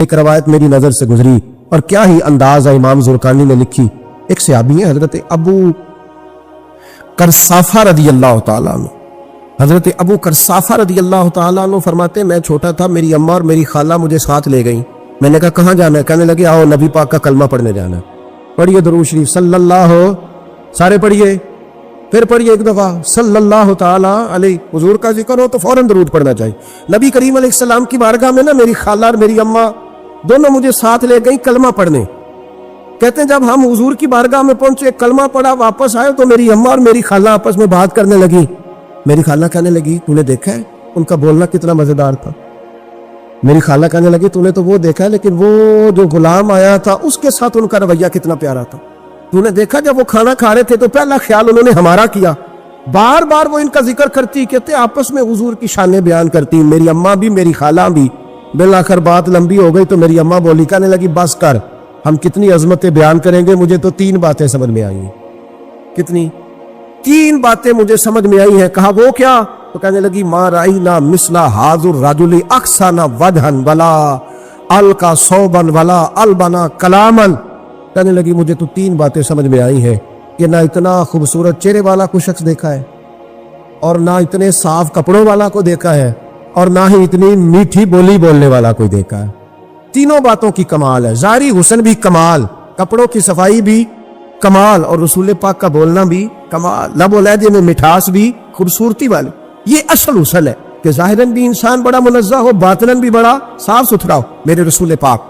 ایک روایت میری نظر سے گزری اور کیا ہی انداز ہے امام زرقانی نے لکھی. ایک صحابی ہیں حضرت ابو کرسافہ رضی اللہ تعالیٰ عنہ. حضرت ابو کرسافہ رضی اللہ تعالیٰ عنہ فرماتے میں چھوٹا تھا, میری اماں اور میری خالہ مجھے ساتھ لے گئیں. میں نے کہا کہاں جانا ہے؟ کہنے لگے آؤ نبی پاک کا کلمہ پڑھنے جانا ہے. پڑھیے درود شریف صلی اللہ, سارے پڑھیے, پھر پڑھیے ایک دفعہ صلی اللہ تعالیٰ علیہ. حضور کا ذکر ہو تو فوراً درود پڑھنا چاہیے. نبی کریم علیہ السلام کی بارگاہ میں نا میری خالہ اور میری اماں دونوں مجھے ساتھ لے گئیں کلمہ پڑھنے. کہتے ہیں جب ہم حضور کی بارگاہ میں پہنچے, کلمہ پڑھا, واپس آئے تو میری اماں اور میری خالہ آپس میں بات کرنے لگی. میری خالہ کہنے لگی تو نے دیکھا ہے ان کا بولنا کتنا مزیدار تھا. میری خالہ کہنے لگی تو نے تو وہ دیکھا ہے لیکن وہ جو غلام آیا تھا اس کے ساتھ ان کا رویہ کتنا پیارا تھا. تو نے دیکھا جب وہ کھانا کھا رہے تھے تو پہلا خیال انہوں نے ہمارا کیا. بار بار وہ ان کا ذکر کرتی, کہتے آپس میں حضور کی شانیں بیان کرتی, میری اماں بھی میری خالہ بھی. بالآخر بات لمبی ہو گئی تو میری اماں بولی, کہنے لگی بس کر, ہم کتنی عظمتیں بیان کریں گے, مجھے تو 3 باتیں سمجھ میں آئی ہیں. کتنی؟ 3 باتیں مجھے سمجھ میں آئی ہیں. کہا وہ کیا؟ تو کہنے لگی ما رأینا مثلا ھذا الرجل احسن وجھا ولا القى ثوبا ولا البنا کلاما. کہنے لگی مجھے تو 3 باتیں سمجھ میں آئی ہیں کہ نہ اتنا خوبصورت چہرے والا کوئی شخص دیکھا ہے, اور نہ اتنے صاف کپڑوں والا کو دیکھا ہے, اور نہ ہی اتنی میٹھی بولی بولنے والا کوئی دیکھا ہے. تینوں باتوں کی کمال ہے. ظاہری حسن بھی کمال, کپڑوں کی صفائی بھی کمال, اور رسول پاک کا بولنا بھی کمال, لب و لہجے میں مٹھاس بھی خوبصورتی والی. یہ اصل حسن ہے کہ ظاہراً بھی انسان بڑا منزہ ہو, باطناً بھی بڑا صاف ستھرا ہو. میرے رسول پاک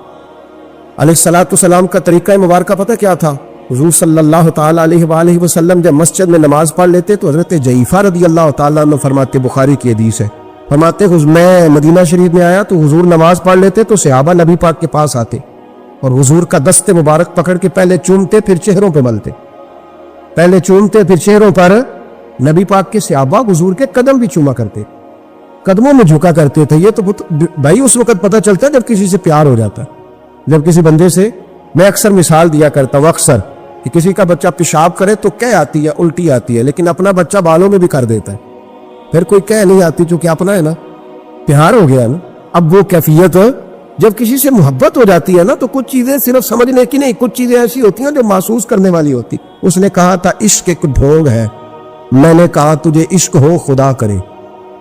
علیہ السلام کا طریقہ مبارکہ پتہ کیا تھا؟ حضور صلی اللہ تعالیٰ علیہ وآلہ وسلم جب مسجد میں نماز پڑھ لیتے تو حضرت جعفہ رضی اللہ تعالیٰ عنہ فرماتے, بخاری کی حدیث ہے, فرماتے میں مدینہ شریف میں آیا تو حضور نماز پڑھ لیتے تو صحابہ نبی پاک کے پاس آتے اور حضور کا دست مبارک پکڑ کے پہلے چومتے پھر چہروں پہ ملتے, پہلے چومتے پھر چہروں پر. نبی پاک کے صحابہ حضور کے قدم بھی چوما کرتے, قدموں میں جھکا کرتے تھے. یہ تو بھائی اس وقت پتہ چلتا ہے جب کسی سے پیار ہو جاتا ہے, جب کسی بندے سے. میں اکثر مثال دیا کرتا ہوں اکثر کہ کسی کا بچہ پیشاب کرے تو کہہ آتی ہے, الٹی آتی ہے, لیکن اپنا بچہ بالوں میں بھی کر دیتا ہے, پھر کوئی کہہ نہیں آتی چونکہ اپنا ہے نا, پیار ہو گیا نا. اب وہ کیفیت جب کسی سے محبت ہو جاتی ہے نا تو کچھ چیزیں صرف سمجھنے کی نہیں, کچھ چیزیں ایسی ہوتی ہیں جو محسوس کرنے والی ہوتی. اس نے کہا تھا عشق ایک ڈھونگ ہے, میں نے کہا تجھے عشق ہو خدا کرے,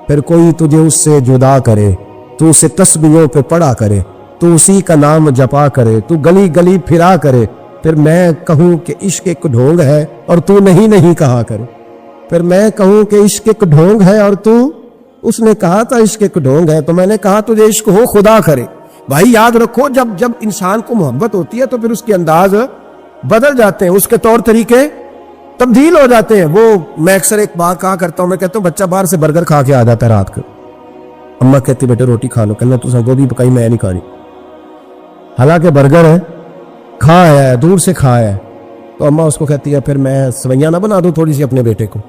پھر کوئی تجھے اس سے جدا کرے, تو اسے تسبیحوں پہ پڑھا کرے, تو اسی کا نام جپا کرے, تو گلی گلی پھرا کرے, پھر میں کہوں کہ عشق ایک ڈھونگ ہے اور تو نہیں کہا کرے, پھر میں کہوں کہ عشق ایک ڈھونگ ہے اور تو. اس نے کہا تھا عشق ایک ڈھونگ ہے تو میں نے کہا تجھے عشق ہو خدا کرے. بھائی یاد رکھو جب انسان کو محبت ہوتی ہے تو پھر اس کے انداز بدل جاتے ہیں, اس کے طور طریقے تبدیل ہو جاتے ہیں. وہ میں اکثر ایک بات کہا کرتا ہوں, میں کہتا ہوں بچہ باہر سے برگر کھا کے آ جاتا ہے رات کو, اماں کہتی بیٹے روٹی کھا لو, کہنا تو گوبھی پکائی میں نہیں کھانی, حالانکہ برگر ہے, کھایا ہے, دور سے کھایا ہے, تو اماں اس کو کہتی ہے پھر میں سویاں نہ بنا دوں تھوڑی سی اپنے بیٹے کو,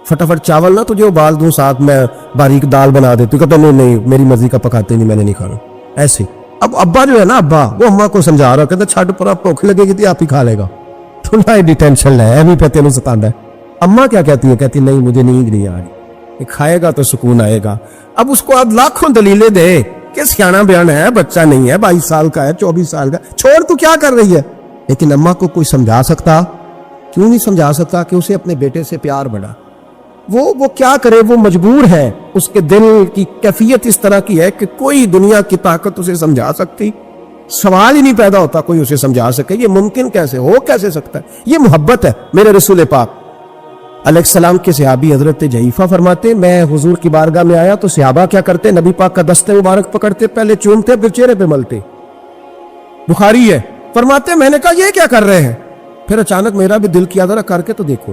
فٹافٹ چاول نہ تجھے ابال دوں, ساتھ میں باریک دال بنا دیتی, کہتا نہیں میری مرضی کا پکاتے نہیں, میں نے نہیں کھانا. ایسے اب ابا جو ہے نا, ابا وہ اماں کو سمجھا رہا, کہتا چھڈ پر بھوک لگے گی تو آپ ہی کھا لے گا, تو نہ ایڈی ٹینشن ہے بھی پہ تینوں ستاندا ہے. اماں کیا کہتی ہے؟ کہتی نہیں مجھے نیند نہیں آ رہی, کھائے گا تو سکون آئے گا. اب اس کو آپ لاکھوں دلیلیں دے کہ سیانا بیان ہے, بچہ نہیں ہے, 22 سال کا ہے, 24 سال کا, چھوڑ تو کیا کر رہی ہے. لیکن اماں کو کوئی سمجھا سکتا, کیوں نہیں سمجھا سکتا کہ اسے اپنے بیٹے سے پیار بڑھا. وہ کیا کرے, وہ مجبور ہے, اس کے دل کی کیفیت اس طرح کی ہے کہ کوئی دنیا کی طاقت اسے سمجھا سکتی, سوال ہی نہیں پیدا ہوتا کوئی اسے سمجھا سکے. یہ ممکن کیسے ہو, کیسے سکتا ہے؟ یہ محبت ہے. میرے رسول پاک علیہ السلام کے صحابی حضرت جعفہ فرماتے میں حضور کی بارگاہ میں آیا تو صحابہ کیا کرتے, نبی پاک کا دست مبارک پکڑتے, پہلے چومتے پھر چہرے پہ ملتے. بخاری ہے, فرماتے میں نے کہا یہ کیا کر رہے ہیں, پھر اچانک میرا بھی دل کیا ذرا کر کے تو دیکھو,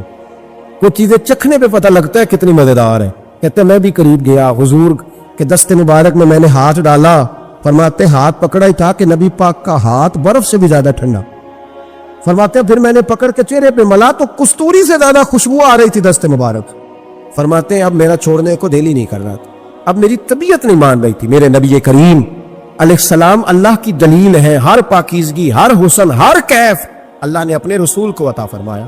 کچھ چیزیں چکھنے پہ پتہ لگتا ہے کتنی مزیدار ہے. کہتے میں بھی قریب گیا, حضور کے دست مبارک میں نے ہاتھ ڈالا, فرماتے ہاتھ پکڑا ہی تھا کہ نبی پاک کا ہاتھ برف سے بھی زیادہ ٹھنڈا. فرماتے پھر میں نے پکڑ کے چہرے پہ ملا تو کستوری سے زیادہ خوشبو آ رہی تھی دست مبارک. فرماتے اب میرا چھوڑنے کو دل ہی نہیں کر رہا تھا, اب میری طبیعت نہیں مان رہی تھی. میرے نبی کریم علیہ السلام اللہ کی دلیل ہے, ہر پاکیزگی, ہر حسن, ہر کیف اللہ نے اپنے رسول کو عطا فرمایا.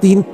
3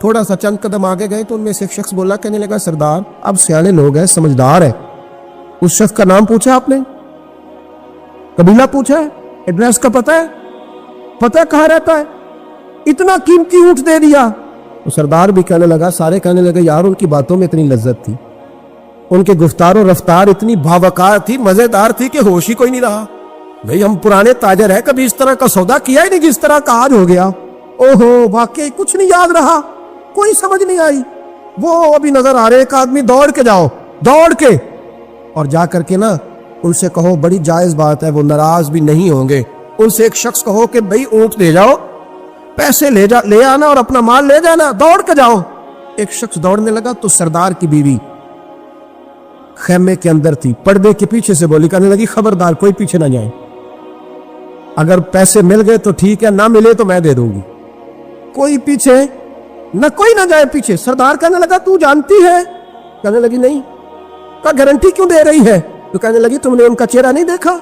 تھوڑا سا چند قدم آگے گئے تو ان میں سے ایک شخص بولا، کہنے لگا سردار اب سیانے لوگ ہیں، سمجھدار ہے. اس شخص کا نام پوچھا آپ نے، قبیلہ پوچھا ہے، ایڈریس کا پتہ ہے کہاں رہتا ہے، اتنا قیمتی اونٹ دے دیا. تو سردار بھی کہنے لگا، سارے کہنے لگے یار ان کی باتوں میں اتنی لذت تھی، ان کے گفتار و رفتار اتنی بھاوکار تھی، مزیدار تھی کہ ہوش ہی کوئی نہیں رہا. بھئی ہم پرانے تاجر ہیں، کبھی اس طرح کا سودا کیا ہی نہیں جس طرح کا آج ہو گیا. اوہو واقعی کچھ نہیں یاد رہا، کوئی سمجھ نہیں آئی. وہ ابھی نظر آ رہے ایک آدمی، دوڑ کے جاؤ، دوڑ کے اور جا کر کے نا ان سے کہو، بڑی جائز بات ہے، وہ ناراض بھی نہیں ہوں گے. ان سے ایک شخص کہو کہ بھئی اونٹ لے جاؤ، پیسے لے آنا اور اپنا مال لے جانا، دوڑ کے جاؤ. ایک شخص دوڑنے لگا تو سردار کی بیوی خیمے کے اندر تھی، پردے کے پیچھے سے بولی، کہنے لگی خبردار کوئی پیچھے نہ جائے، اگر پیسے مل گئے تو ٹھیک ہے، نہ ملے تو میں دے دوں گی، کوئی پیچھے نہ، کوئی نہ جائے پیچھے. سردار کہنے لگا تو جانتی ہے؟ کہنے لگی نہیں. کہا گارنٹی کیوں دے رہی ہے؟ تو کہنے لگی تم نے ان کا چہرہ نہیں دیکھا،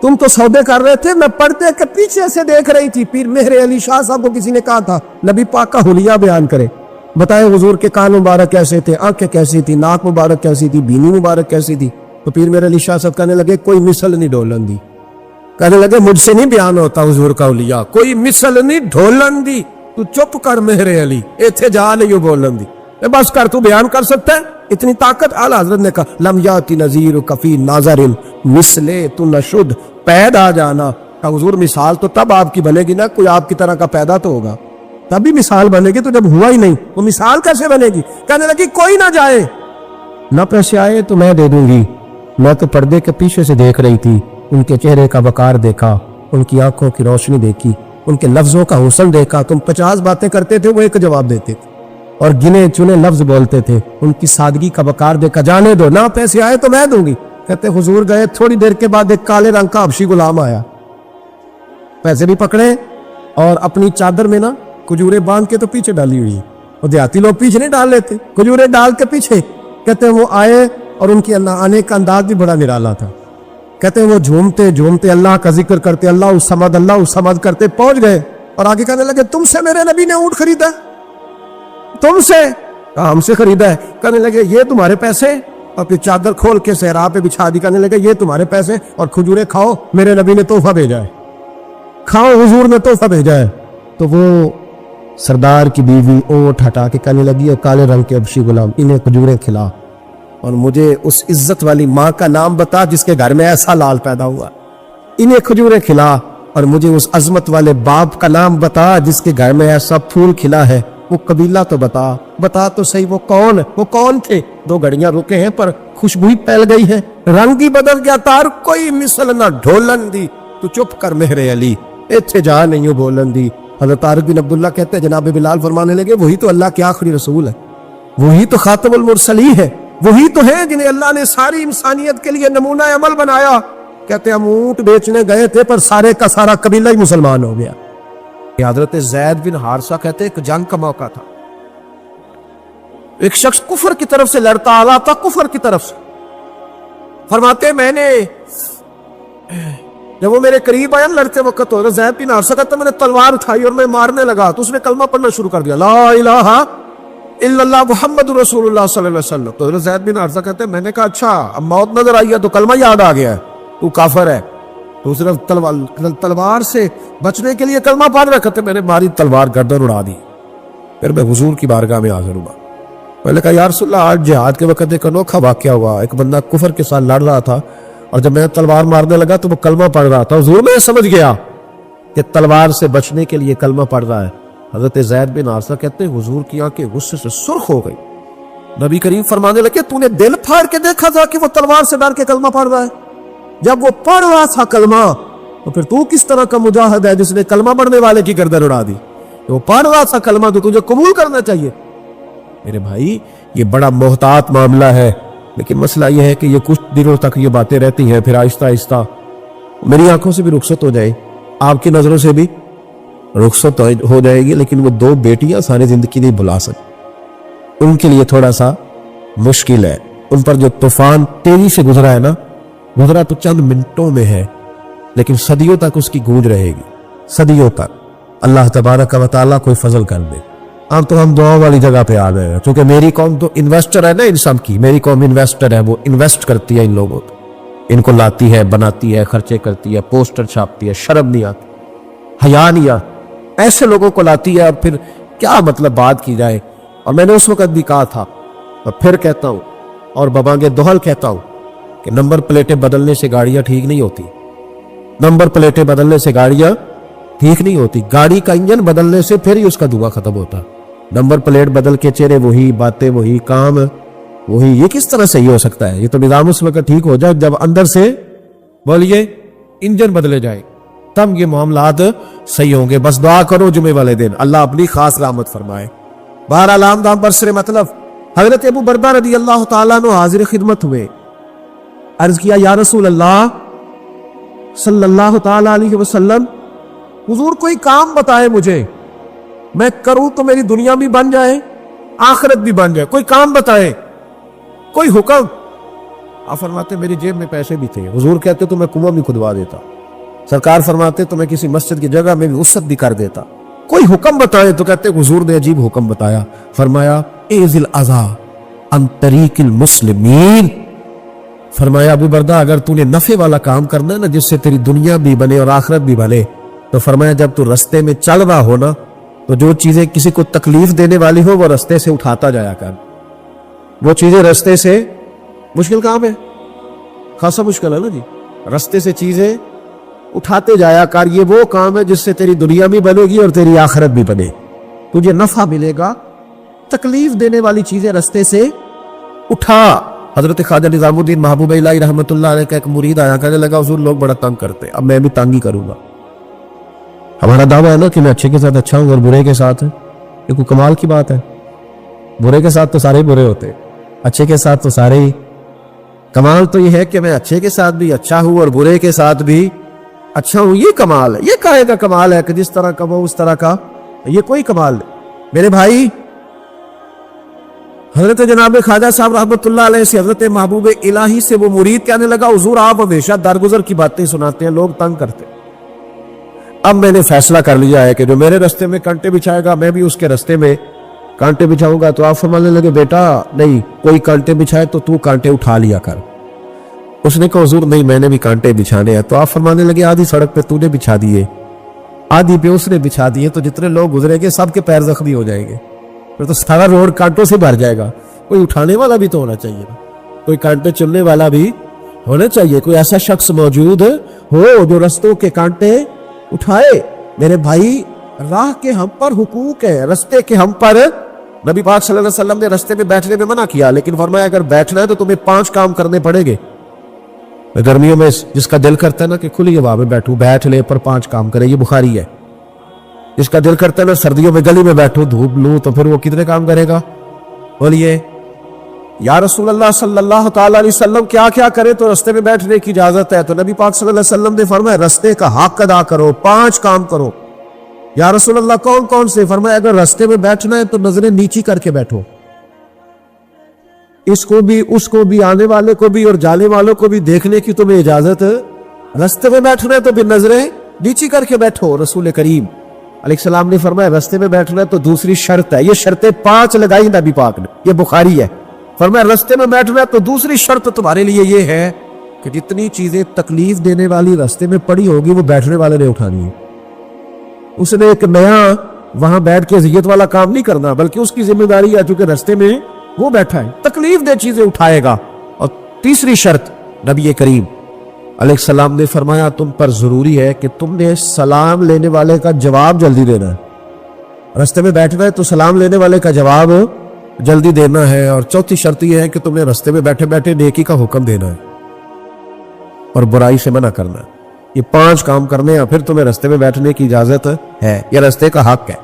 تم تو سودے کر رہے تھے، میں پردے کے پیچھے سے دیکھ رہی تھی. پیر مہر علی شاہ صاحب کو کسی نے کہا تھا نبی پاک کا حلیہ بیان کرے، بتائے حضور کے کان مبارک کیسے تھے، آنکھیں کیسی تھی، ناک مبارک کیسی تھی، بینی مبارک کیسی تھی. تو پیر مہر علی شاہ صاحب کہنے لگے کوئی مثل نہیں ڈھولن دی. کہنے لگے مجھ سے نہیں بیان ہوتا حضور کا حلیہ، کوئی مثل نہیں ڈھولن دی. تو چپ کر مہر علی، ایتھے جا نہیں بولن دی، بس کر، تو بیان کر سکتا ہے اتنی طاقت. اعلیٰ حضرت نے کہا لم یاتی نذیر کفی ناظر مثلے تو نشد، پیدا جانا. کہ حضور مثال تو تب آپ کی بنے گی نا، کوئی آپ کی طرح کا پیدا تو ہوگا تبھی مثال بنے گی، تو جب ہوا ہی نہیں وہ مثال کیسے بنے گی؟ کہنے لگی کوئی نہ جائے، نہ پیسے آئے تو میں دے دوں گی، میں تو پردے کے پیچھے سے دیکھ رہی تھی، ان کے چہرے کا وقار دیکھا، ان کی آنکھوں کی روشنی دیکھی، ان کے لفظوں کا حسن دیکھا. تم 50 باتیں کرتے تھے، وہ ایک جواب دیتے تھے اور گنے چنے لفظ بولتے تھے. ان کی سادگی کا وقار دیکھا. جانے دو، نہ پیسے آئے تو میں دوں گی. کہتے حضور گئے، تھوڑی دیر کے بعد ایک کالے رنگ کا حبشی غلام آیا، پیسے بھی پکڑے اور اپنی چادر میں نا کھجورے باندھ کے تو پیچھے ڈالی ہوئی. اور دیہاتی لوگ پیچھے نہیں ڈال لیتے، کھجورے ڈال کے پیچھے. کہتے وہ آئے اور ان کے آنے کا انداز بھی بڑا نرالا تھا. کہتے وہ جھومتے جھومتے اللہ کا ذکر کرتے، اللہ الصمد کرتے پہنچ گئے اور آگے کہنے لگے تم سے میرے نبی نے اونٹ خریدا؟ تم سے؟ کہا ہم سے خریدا ہے. کہنے لگے یہ تمہارے پیسے؟ اور پھر چادر کھول کے صحرا پہ بچھا دی. کہنے لگے یہ تمہارے پیسے اور کھجورے کھاؤ، میرے نبی نے تحفہ بھیجا ہے، کھاؤ حضور نے تحفہ بھیجا ہے. تو وہ سردار کی بیوی اونٹ ہٹا کے کہنے لگی اور کالے رنگ کے حبشی غلام انہیں کھجورے کھلا اور مجھے اس عزت والی ماں کا نام بتا جس کے گھر میں ایسا لال پیدا ہوا. انہیں کھجورے کھلا اور مجھے اس عظمت والے باپ کا نام بتا جس کے گھر میں ایسا پھول کھلا ہے. وہ قبیلہ تو بتا تو صحیح، وہ کون تھے؟ 2 گھڑیاں رکے ہیں پر خوشبو پھیل گئی ہے، رنگ ہی بدل گیا. تار کوئی مثل نہ ڈھولن دی، تو چپ کر مہر علی، ایتھے جا نہیں بولن دی. حضرت طارق بن عبداللہ کہتے ہیں جناب بلال فرمانے لگے وہی تو اللہ کے آخری رسول ہے، وہی تو خاتم المرسلین ہے، وہی تو ہیں جنہیں اللہ نے ساری انسانیت کے لیے نمونہ عمل بنایا. کہتے ہم اونٹ بیچنے گئے تھے پر سارے کا سارا قبیلہ ہی مسلمان ہو گیا. حضرت زید بن حارثہ کہتے ایک جنگ کا موقع تھا، ایک شخص کفر کی طرف سے لڑتا آ رہا تھا، کفر کی طرف سے. فرماتے میں نے جب وہ میرے قریب آیا لڑتے وقت، تو زید بن حارثہ کہتا میں نے تلوار اٹھائی اور میں مارنے لگا تو اس نے کلمہ پڑھنا شروع کر دیا، لا الہ الا اللہ محمد رسول اللہ صلی اللہ علیہ وسلم. تو حضرت زید بن حارثہ کہتے ہیں میں نے کہا اچھا اب موت نظر آئی ہے تو کلمہ یاد آ گیا ہے، تو کافر ہے. تو صرف تلوار سے بچنے کے لیے کلمہ پڑھ رہا. کہتے میں نے ماری تلوار گردن اڑا دی. پھر میں حضور کی بارگاہ میں حاضر ہوا. میں نے کہا یا رسول اللہ آج جہاد کے وقت ایک انوکھا واقعہ ہوا، ایک بندہ کفر کے ساتھ لڑ رہا تھا اور جب میں تلوار مارنے لگا تو وہ کلمہ پڑھ رہا تھا. حضور میں سمجھ گیا کہ تلوار سے بچنے کے لیے کلمہ پڑھ رہا ہے. حضرت زید بن حارثہ کہتے ہیں حضور کی آنکھیں غصے سے سرخ ہو گئی. نبی کریم فرمانے لگے تو نے دل پھاڑ کے دیکھا تھا کہ وہ تلوار سے ڈر کے کلمہ پڑھ رہا ہے؟ جب وہ پڑھ رہا تھا کلمہ تو پھر تو کس طرح کا مجاہد ہے جس نے کلمہ پڑھنے والے کی گردن اڑا دی؟ وہ پڑھ رہا تھا کلمہ تو تجھے قبول کرنا چاہیے. میرے بھائی یہ بڑا محتاط معاملہ ہے، لیکن مسئلہ یہ ہے کہ یہ کچھ دنوں تک یہ باتیں رہتی ہیں، پھر آہستہ آہستہ میری آنکھوں سے بھی رخصت ہو جائے، آپ کی نظروں سے بھی رخصت ہو جائے گی. لیکن وہ 2 بیٹیاں ساری زندگی نہیں بھلا سکتی، ان کے لیے تھوڑا سا مشکل ہے. ان پر جو طوفان تیزی سے گزرا ہے نا، گزرا تو چند منٹوں میں ہے لیکن صدیوں تک اس کی گونج رہے گی، صدیوں تک. اللہ تبارک و تعالیٰ کوئی فضل کر دے. اب تو ہم دعا والی جگہ پہ آ گئے ہیں، چونکہ میری قوم تو انویسٹر ہے نا، ان سب کی میری قوم انویسٹر ہے، وہ انویسٹ کرتی ہے ان لوگوں کو، ان کو لاتی ہے، بناتی ہے، خرچے کرتی ہے، پوسٹر چھاپتی ہے، شرم نہیں آتی، حیا نہیں آتی، ایسے لوگوں کو لاتی ہے، اور پھر کیا مطلب بات کی جائے۔ اور میں نے اس وقت بھی کہا تھا اور پھر کہتا ہوں اور ببانگے دوہل کہتا ہوں کہ نمبر پلیٹیں بدلنے سے گاڑیاں ٹھیک نہیں ہوتی، نمبر پلیٹیں بدلنے سے گاڑیاں ٹھیک نہیں ہوتی، گاڑی کا انجن بدلنے سے پھر ہی اس کا دھواں ختم ہوتا، نمبر پلیٹ بدل کے چہرے وہی، باتیں وہی، کام وہی، یہ کس طرح صحیح ہو سکتا ہے؟ یہ تو نظام اس وقت ٹھیک ہو جائے جب اندر سے بولیے انجن بدلے جائے، تب یہ معاملات صحیح ہوں گے۔ بس دعا کرو جمعے والے دن اللہ اپنی خاص رحمت فرمائے۔ بہرحال عام دام برسر مطلب حضرت ابو بردہ رضی اللہ تعالیٰ عنہ حاضر خدمت ہوئے، عرض کیا یا رسول اللہ صلی اللہ تعالیٰ علیہ وسلم، حضور کوئی کام بتائے مجھے، میں کروں تو میری دنیا بھی بن جائے آخرت بھی بن جائے، کوئی کام بتائے، کوئی حکم۔ آپ فرماتے میری جیب میں پیسے بھی تھے، حضور کہتے تو میں کنواں بھی کھدوا دیتا، سرکار فرماتے تو میں کسی مسجد کی جگہ میں بھی وسعت بھی کر دیتا، کوئی حکم بتائے تو کہتے حضور نے عجیب حکم بتایا، فرمایا ایذل اذا عن طریق المسلمین، فرمایا ابو بردہ اگر تو نے نفع والا کام کرنا ہے نا جس سے تیری دنیا بھی بنے اور آخرت بھی بنے، تو فرمایا جب تو رستے میں چل رہا ہو نا تو جو چیزیں کسی کو تکلیف دینے والی ہو وہ رستے سے اٹھاتا جایا کر، وہ چیزیں رستے سے، مشکل کام ہے، خاصا مشکل ہے نا جی، رستے سے چیزیں اٹھاتے جایا کر، یہ وہ کام ہے جس سے تیری دنیا بھی بنے گی اور تیری آخرت بھی بنے، تجھے نفع ملے گا، تکلیف دینے والی چیزیں رستے سے اٹھا۔ حضرت خواجہ نظام الدین محبوب الہی رحمۃ اللہ علیہ کا ایک مرید آیا، کہنے لگا حضور لوگ بڑا تنگ کرتے، اب میں بھی تنگ ہی کروں گا، ہمارا دعویٰ ہے نا کہ میں اچھے کے ساتھ اچھا ہوں اور برے کے ساتھ، یہ کوئی کمال کی بات ہے، برے کے ساتھ تو سارے برے ہوتے، اچھے کے ساتھ تو سارے ہی، کمال تو یہ ہے کہ میں اچھے کے ساتھ بھی اچھا ہوں اور برے کے ساتھ بھی اچھا ہوں، یہ کمال ہے، یہ کہے گا کمال ہے کہ جس طرح کا وہ اس طرح کا، یہ کوئی کمال نہیں۔ میرے بھائی حضرت جناب خواجہ صاحب رحمۃ اللہ علیہ سے حضرت محبوب الہی سے وہ مرید کہنے لگا حضور آپ ہمیشہ درگزر کی باتیں سناتے ہیں، لوگ تنگ کرتے، اب میں نے فیصلہ کر لیا ہے کہ جو میرے رستے میں کانٹے بچھائے گا میں بھی اس کے رستے میں کانٹے بچھاؤں گا۔ تو آپ فرمانے لگے بیٹا نہیں، کوئی کانٹے بچھائے تو کانٹے اٹھا لیا کر۔ اس نے کہا حضور نہیں میں نے بھی کانٹے بچھانے ہیں۔ تو آپ فرمانے لگے آدھی سڑک پہ تو نے بچھا دیے، آدھی پہ اس نے بچھا دیے، تو جتنے لوگ گزرے گے سب کے پیر زخمی ہو جائیں گے، پھر تو سارا روڈ کانٹوں سے بھر جائے گا۔ کوئی اٹھانے والا بھی تو ہونا چاہیے نا، کوئی کانٹے چلنے والا بھی ہونا چاہیے، کوئی ایسا شخص موجود ہو جو رستوں کے کانٹے اٹھائے۔ میرے بھائی راہ کے ہم پر حقوق ہے، رستے کے ہم پر، نبی پاک صلی اللہ علیہ وسلم نے رستے میں بیٹھنے میں منع کیا، لیکن فرمایا اگر بیٹھنا ہے تو تمہیں 5 کام کرنے پڑیں گے۔ گرمیوں میں جس کا دل کرتا ہے نا کہ کھلی ہوا میں بیٹھوں، بیٹھ لے پر 5 کام کرے، یہ بخاری ہے۔ جس کا دل کرتا ہے نا سردیوں میں گلی میں بیٹھوں دھوپ لوں، تو پھر وہ کتنے کام کرے گا؟ بولیے یا رسول اللہ صلی اللہ تعالیٰ علیہ وسلم کیا کیا کرے تو رستے میں بیٹھنے کی اجازت ہے؟ تو نبی پاک صلی اللہ علیہ وسلم نے فرمایا رستے کا حق ادا کرو، 5 کام کرو۔ یا رسول اللہ کون کون سے؟ فرمایا اگر رستے میں بیٹھنا ہے تو نظریں نیچی کر کے بیٹھو، اس کو بھی اس کو بھی، آنے والے کو بھی اور جانے والوں کو بھی دیکھنے کی تمہیں اجازت۔ رستے میں بیٹھنا ہے تو پھر نظریں نیچی کر کے بیٹھو۔ رسول کریم علیہ السلام نے فرمایا رستے میں بیٹھنا ہے تو دوسری شرط ہے، یہ شرطیں 5 لگائی نبی پاک نے، یہ بخاری ہے۔ فرمایا رستے میں بیٹھنا ہے تو دوسری شرط تمہارے لیے یہ ہے کہ جتنی چیزیں تکلیف دینے والی رستے میں پڑی ہوگی وہ بیٹھنے والے نے اٹھانی ہے۔ اس نے ایک نیا وہاں بیٹھ کے اذیت والا کام نہیں کرنا، بلکہ اس کی ذمہ داری ہے چونکہ رستے میں وہ بیٹھا ہے، تکلیف دہ چیزیں اٹھائے گا۔ اور تیسری شرط نبی کریم علیہ السلام نے فرمایا تم پر ضروری ہے کہ تم نے سلام لینے والے کا جواب جلدی دینا ہے۔ رستے میں بیٹھنا ہے تو سلام لینے والے کا جواب جلدی دینا ہے۔ اور چوتھی شرط یہ ہے کہ تم نے رستے میں بیٹھے بیٹھے نیکی کا حکم دینا ہے اور برائی سے منع کرنا ہے۔ یہ 5 کام کرنے ہیں، پھر تمہیں رستے میں بیٹھنے کی اجازت ہے، یہ رستے کا حق ہے،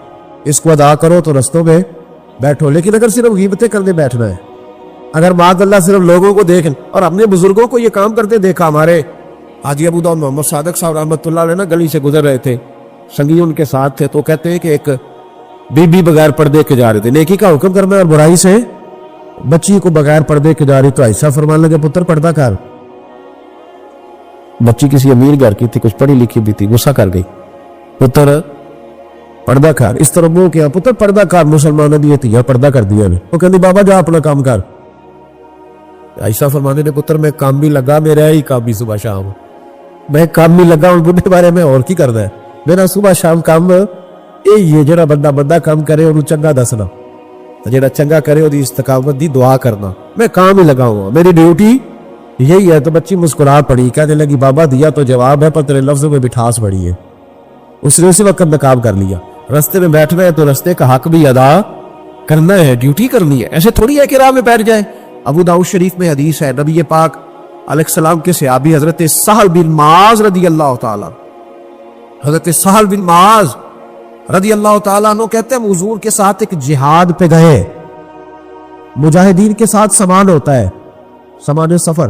اس کو ادا کرو تو رستوں میں بیٹھو۔ لیکن اگر صرف غیبتیں کرنے بیٹھنا ہے، اگر معاذ اللہ صرف لوگوں کو دیکھ، اور اپنے بزرگوں کو یہ کام کرتے دیکھا، ہمارے حاجی ابو داؤد محمد صادق صاحب رحمۃ اللہ علیہ نا گلی سے گزر رہے تھے، سنگی ان کے ساتھ تھے، تو کہتے ہیں کہ ایک بی بی بغیر پردے کے جا رہے تھے، نیکی کا حکم کرنا اور برائی سے، بچی کو بغیر پردے کے جا رہی تو ایسا فرمان لگے پتر پردہ کر۔ بچی کسی امیر گھر کی تھی، کچھ پڑھی لکھی بھی تھی، غصہ کر گئی، پتر پردہ کار اس طرح منہ کیا پتر پردہ کار مسلمانوں دی تھی پردہ کر دیا نے وہ کہندی بابا جا اپنا کام کر. عائشہ فرمانے نے پتر میں کام بھی لگا میرا ہی کام بھی صبح شام میں کام بھی لگا ہوں بڈھے بارے میں اور کی کرنا ہے میرا صبح شام کام یہ جڑا بندہ کام کرے اور چنگا دسنا جڑا چنگا کرے اور استقامت دی دعا کرنا میں کام ہی لگا ہوں میری ڈیوٹی یہی ہے. تو بچی مسکرا پڑی کہنے لگی بابا دیا تو جواب ہے پر تیرے لفظوں میں مٹھاس بڑی ہے. اس نے اسی وقت نقاب کر لیا. رستے میں بیٹھنا ہے تو رستے کا حق بھی ادا کرنا ہے ڈیوٹی کرنی ہے ایسے تھوڑی ہے کہ راہ میں بیٹھ جائے. ابو داؤد شریف میں حدیث ہے نبی پاک علیہ السلام کے صحابی حضرت سہل بن معاذ رضی اللہ تعالیٰ حضرت سہل بن معاذ رضی اللہ تعالیٰ عنہ کہتے ہیں حضور کے ساتھ ایک جہاد پہ گئے. مجاہدین کے ساتھ سامان ہوتا ہے سامان سفر.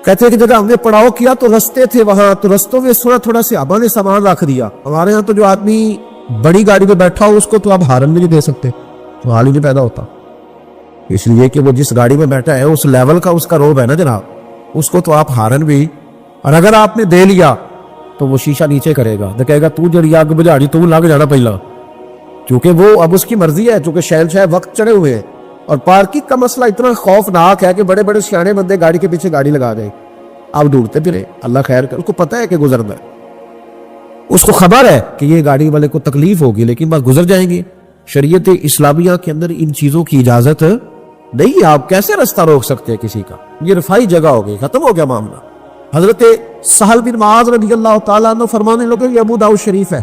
کہتے ہیں کہ جگہ ہم نے پڑاؤ کیا تو رستے تھے وہاں تو رستوں میں تھوڑا صحابہ نے سامان رکھ دیا. ہمارے ہاں تو جو آدمی بڑی گاڑی میں بیٹھا ہو اس کو تو آپ ہارن بھی نہیں دے سکتے تو حال ہی نہیں پیدا ہوتا اس لیے کہ وہ جس گاڑی میں بیٹھا ہے اس لیول کا اس کا روب ہے نا جناب اس کو تو آپ ہارن بھی اور اگر آپ نے دے لیا تو وہ شیشہ نیچے کرے گا تو کہے گا تو جڑی آگ بجھاڑی تو لگ جانا پہلا کیونکہ وہ اب اس کی مرضی ہے چونکہ شہنشاہ وقت چڑھے ہوئے ہیں. اور پارکنگ کا مسئلہ اتنا خوفناک ہے کہ بڑے بڑے سیانے بندے گاڑی کے پیچھے گاڑی لگا دیں آپ ڈھونڈتے پھرے اللہ خیر کر. اس کو پتہ ہے کہ گزرنا ہے اس کو خبر ہے کہ یہ گاڑی والے کو تکلیف ہوگی لیکن بس گزر جائیں گے. شریعت اسلامیہ کے اندر ان چیزوں کی اجازت نہیں. آپ کیسے رستہ روک سکتے ہیں کسی کا یہ رفائی جگہ ہو گئی ختم ہو گیا معاملہ. حضرت سہل بن معاذ رضی اللہ تعالیٰ عنہ فرمانے لگے یہ ابو داؤد شریف ہے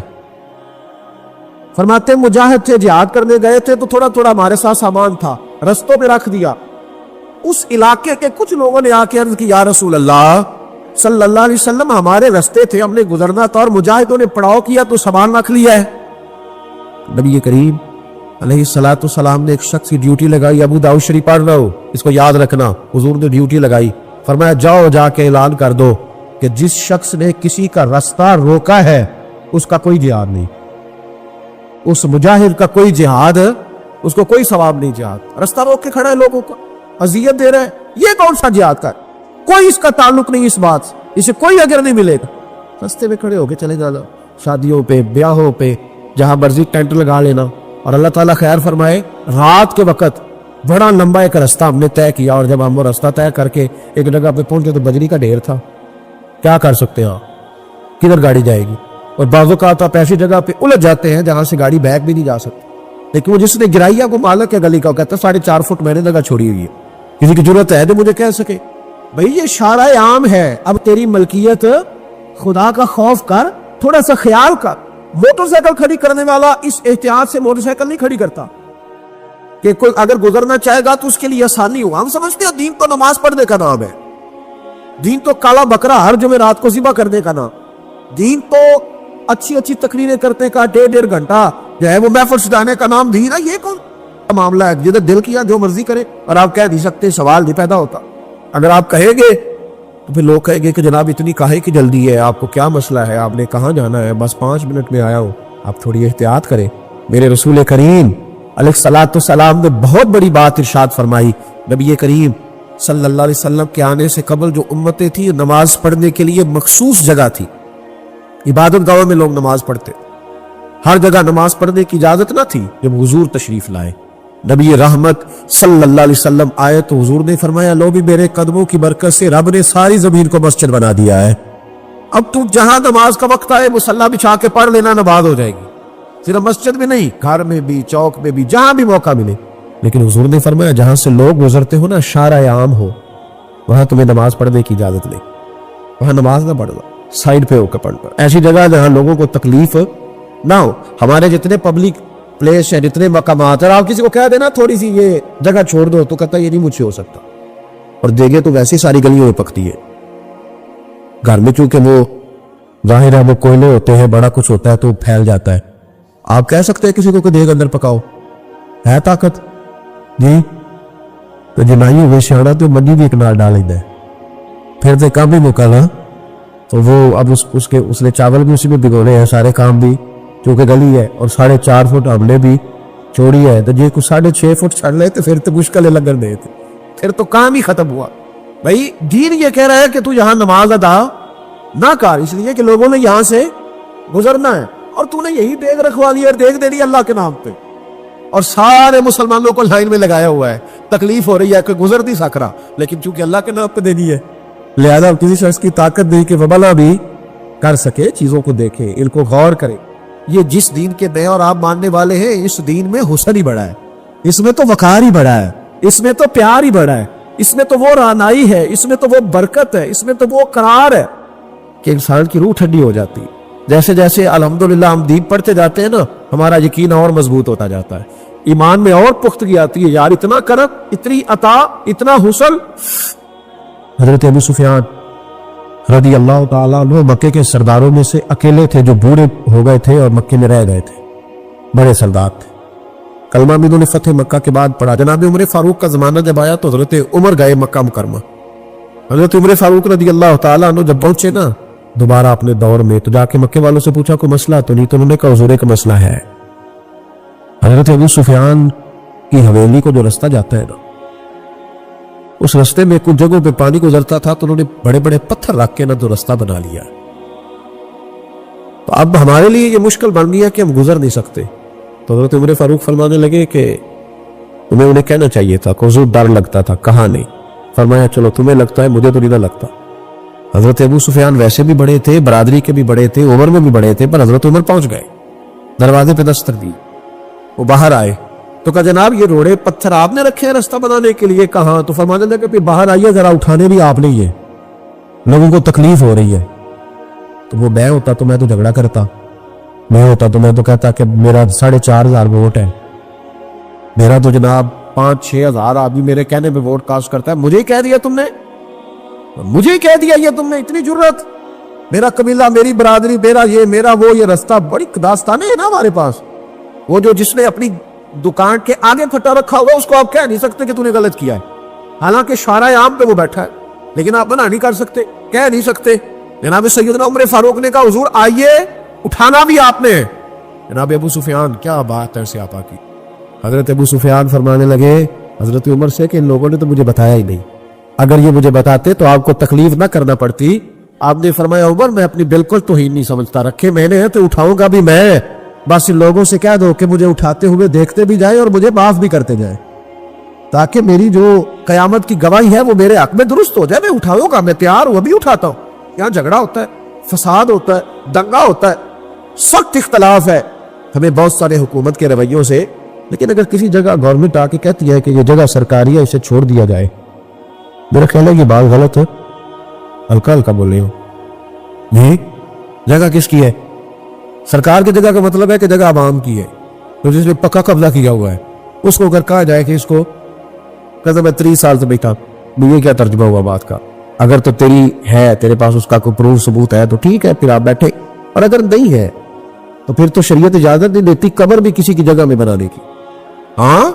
فرماتے مجاہد تھے جہاد کرنے گئے تھے تو تھوڑا ہمارے ساتھ سامان تھا رستوں پہ رکھ دیا. اس علاقے کے کچھ لوگوں نے آ کے عرض کی یا رسول اللہ صلی اللہ علیہ وسلم ہمارے رستے تھے ہم نے گزرنا تھا اور مجاہدوں نے پڑاؤ کیا تو سامان رکھ لیا ہے. نبی کریم علیہ الصلوۃ والسلام نے ایک شخص کی ڈیوٹی لگائی ابو داؤد شریف پڑھ رہا ہو اس کو یاد رکھنا. حضور نے ڈیوٹی لگائی فرمایا جاؤ جا کے اعلان کر دو کہ جس شخص نے کسی کا رستہ روکا ہے اس کا کوئی جہاد نہیں اس مجاہد کا کوئی جہاد اس کو کوئی ثواب نہیں. جہاد رستہ روک کے کھڑا ہے لوگوں کو اذیت دے رہا ہے یہ کون سا جہاد کا کوئی اس کا تعلق نہیں اس بات سے اسے کوئی اگر نہیں ملے گا. رستے میں کھڑے ہو کے چلے جانا شادیوں پہ بیاہوں پہ جہاں مرضی ٹینٹ لگا لینا. اور اللہ تعالیٰ خیر فرمائے رات کے وقت بڑا لمبا ایک رستہ ہم نے طے کیا اور جب ہم وہ رستہ طے کر کے ایک جگہ پہ پہنچے تو بجری کا ڈھیر تھا. کیا کر سکتے ہیں کدھر گاڑی جائے گی اور بعض اوقات آپ ایسی جگہ پہ الجھ جاتے ہیں جہاں سے گاڑی بیک بھی نہیں جا سکتی. لیکن وہ جس نے گرائی وہ مالک ہے گلی کا کہتا ہے 4.5 فٹ میں نے جگہ چھوڑی ہوئی ہے کسی کی ضرورت ہے تو مجھے کہہ سکے بھئی یہ شارع عام ہے اب تیری ملکیت خدا کا خوف کر تھوڑا سا خیال کر. موٹر سائیکل کھڑی کرنے والا اس احتیاط سے موٹر سائیکل نہیں کھڑی کرتا کہ کوئی اگر گزرنا چاہے گا تو اس کے لیے آسانی ہو. ہم سمجھتے ہیں دین تو نماز پڑھنے کا نام ہے دین تو کالا بکرا ہر جمعرات کو ذبح کرنے کا نام دین تو اچھی تقریریں کرنے کا 1.5 گھنٹہ جو ہے وہ محفل سجانے کا نام دین ہے. یہ کون معاملہ ہے جدھر دل کیا جو مرضی کرے اور آپ کہہ نہیں سکتے سوال نہیں پیدا ہوتا. اگر آپ کہیں گے تو پھر لوگ کہیں گے کہ جناب اتنی کاہے کی جلدی ہے آپ کو کیا مسئلہ ہے آپ نے کہاں جانا ہے بس 5 منٹ میں آیا ہوں آپ تھوڑی احتیاط کریں. میرے رسول کریم علیہ الصلوۃ والسلام نے بہت بڑی بات ارشاد فرمائی. نبی کریم صلی اللہ علیہ وسلم کے آنے سے قبل جو امتیں تھیں نماز پڑھنے کے لیے مخصوص جگہ تھی. عبادت گاہوں میں لوگ نماز پڑھتے ہر جگہ نماز پڑھنے کی اجازت نہ تھی. جب حضور تشریف لائے نبی رحمت صلی اللہ علیہ وسلم آئے تو حضور نے فرمایا لو بھی میرے قدموں کی برکت سے رب نے ساری زمین کو مسجد بنا دیا ہے اب تو جہاں نماز کا وقت آئے مصلی بچھا کے پڑھ لینا نماز ہو جائے گی. صرف مسجد میں نہیں گھر میں بھی چوک میں بھی جہاں بھی موقع ملے. لیکن حضور نے فرمایا جہاں سے لوگ گزرتے ہو نا شارع عام ہو وہاں تمہیں نماز پڑھنے کی اجازت نہیں وہاں نماز نہ پڑھنا سائڈ پہ ہو کے پڑھنا ایسی جگہ جہاں لوگوں کو تکلیف نہ ہو. ہمارے جتنے پبلک پلیس ہیں جتنے مقامات ہیں آپ کسی کو کہہ دینا تھوڑی سی یہ جگہ چھوڑ دو تو کہتا ہے یہ نہیں مجھ سے ہو سکتا اور دیکھے تو ویسی ساری گلیوں میں پکتی ہے. گھر میں چونکہ وہ ظاہر ہے وہ کوئلے ہوتے ہیں بڑا کچھ ہوتا ہے تو پھیل جاتا ہے. آپ کہہ سکتے ہیں کسی کو کہ دیکھ اندر پکاؤ ہے طاقت جی تو جنائی ہوئے سیاڑا تو منی بھی ایک نال ڈال لینا ہے پھر تو کام بھی موقع نا تو وہ اب اس نے چاول بھی اسی میں بھگونے ہیں سارے کام بھی چونکہ گلی ہے اور 4.5 فٹ ہم نے بھی چوڑی ہے تو جی کچھ 6.5 فٹ چھڑ لے تو پھر تو مشکل لگن دے تھے پھر تو کام ہی ختم ہوا. بھائی دین یہ کہہ رہا ہے کہ تو یہاں نماز ادا نہ کر اس لیے کہ لوگوں نے یہاں سے گزرنا ہے اور تو نے یہی دیگ رکھوا لی اور دیگ دے دی اللہ کے نام پہ، اور سارے مسلمانوں کو لائن میں لگایا ہوا ہے، تکلیف ہو رہی ہے کہ گزر نہیں سک رہا، لیکن چونکہ اللہ کے نام پہ دینی ہے لہذا کسی شخص کی طاقت نہیں کہ وبلا بھی کر سکے، چیزوں کو دیکھے، ان کو غور کرے۔ یہ جس دین کے میں اور آپ ماننے والے ہیں، اس دین میں حسن ہی بڑا ہے، اس میں تو وقار ہی بڑا ہے، اس میں تو پیار ہی بڑا ہے، اس میں تو وہ رعنائی ہے، اس میں تو وہ برکت ہے، اس میں تو وہ قرار ہے کہ انسان کی روح ٹھنڈی ہو جاتی ہے۔ جیسے جیسے الحمدللہ ہم دین پڑھتے جاتے ہیں نا، ہمارا یقین اور مضبوط ہوتا جاتا ہے، ایمان میں اور پختگی آتی ہے، یار اتنا کرم، اتنی عطا، اتنا حسن۔ حضرت ابو سفیان رضی اللہ تعالیٰ عنہ مکے کے سرداروں میں سے اکیلے تھے جو بوڑھے ہو گئے تھے اور مکے میں رہ گئے تھے، بڑے سردار تھے۔ کلمہ بھی انہوں نے فتح مکہ کے بعد پڑھا۔ جناب عمر فاروق کا زمانہ جب آیا تو حضرت عمر گئے مکہ مکرمہ۔ حضرت عمر فاروق رضی اللہ تعالیٰ عنہ جب پہنچے نا دوبارہ اپنے دور میں، تو جا کے مکے والوں سے پوچھا کوئی مسئلہ تو نہیں، تو انہوں نے کہا حضور ایک مسئلہ ہے۔ حضرت ابو سفیان کی حویلی کو جو رستہ جاتا ہے نا، اس رستے میں کچھ جگہوں پہ پانی گزرتا تھا تو انہوں نے بڑے بڑے پتھر رکھ کے نا تو رستہ بنا لیا۔ تو اب ہمارے لیے یہ مشکل بن گیا کہ ہم گزر نہیں سکتے۔ تو حضرت عمر فاروق فرمانے لگے کہ تمہیں انہیں کہنا چاہیے تھا، کہ حضور ڈر لگتا تھا، کہا نہیں۔ فرمایا چلو تمہیں لگتا ہے، مجھے تو نہیں لگتا۔ حضرت ابو سفیان ویسے بھی بڑے تھے، برادری کے بھی بڑے تھے، عمر میں بھی بڑے تھے، پر حضرت عمر پہنچ گئے، دروازے پہ دستک دی، وہ باہر آئے تو کہا جناب یہ روڑے پتھر آپ نے رکھے ہیں رستہ بنانے کے لیے؟ کہاں؟ تو فرمانے لگے کہ باہر آئیے ذرا، اٹھانے بھی آپ نہیں ہے، لوگوں کو تکلیف ہو رہی ہے۔ تو وہ میں ہوتا تو میں تو جھگڑا کرتا، میں ہوتا تو میں تو کہتا کہ میرا 4,500 ووٹ ہے، میرا تو جناب 5-6 ہزار آدمی میرے کہنے پہ ووٹ کاسٹ کرتا ہے، مجھے ہی کہہ دیا تم نے، مجھے ہی کہہ دیا یہ تم نے، اتنی جرت، میرا قبیلہ، میری برادری، میرا یہ میرا وہ، یہ رستہ بڑی داستانیں ہیں نا ہمارے پاس۔ وہ جو جس نے اپنی دکان کے آگے پھٹا رکھا ہوا اس کو آپ کہہ نہیں سکتے کہ تو نے غلط کیا ہے، حالانکہ شارع عام پہ وہ بیٹھا ہے، لیکن آپ منع نہیں کر سکتے، کہہ نہیں سکتے۔ جناب سیدنا عمر فاروق نے کہا حضور آئیے، اٹھانا بھی آپ نے۔ جناب ابو سفیان، کیا بات ہے سیاپا کی۔ حضرت ابو سفیان فرمانے لگے حضرت عمر سے کہ ان لوگوں نے تو مجھے بتایا ہی نہیں، اگر یہ مجھے بتاتے تو آپ کو تکلیف نہ کرنا پڑتی۔ آپ نے فرمایا عمر میں اپنی بالکل توہین نہیں سمجھتا، رکھے میں نے تو اٹھاؤں گا بھی میں، بس ان لوگوں سے کہہ دو کہ مجھے اٹھاتے ہوئے دیکھتے بھی جائیں اور مجھے معاف بھی کرتے جائیں، تاکہ میری جو قیامت کی گواہی ہے وہ میرے حق میں درست ہو جائے۔ میں اٹھاؤں گا، میں تیار ہوں، ابھی اٹھاتا ہوں۔ یہاں جھگڑا ہوتا ہے، فساد ہوتا ہے، دنگا ہوتا ہے، سخت اختلاف ہے ہمیں بہت سارے حکومت کے رویوں سے، لیکن اگر کسی جگہ گورنمنٹ آ کے کہتی ہے کہ یہ جگہ سرکاری ہے، اسے چھوڑ دیا جائے، میرا خیال ہے یہ بات غلط ہے، ہلکا ہلکا بول رہے ہو نہیں، جگہ کس کی ہے؟ سرکار کی جگہ کا مطلب ہے کہ جگہ عوام کی ہے، تو جس نے پکا قبضہ کیا ہوا ہے اس کو اگر کہا جائے کہ اس کو کہتا میں 30 سال سے بیٹھا، یہ کیا ترجمہ ہوا بات کا؟ اگر تو تیری ہے، تیرے پاس اس کا کوئی پروف ثبوت ہے تو ٹھیک ہے، پھر آپ بیٹھے، اور اگر نہیں ہے تو پھر تو شریعت اجازت نہیں دیتی قبر بھی کسی کی جگہ میں بنانے کی۔ ہاں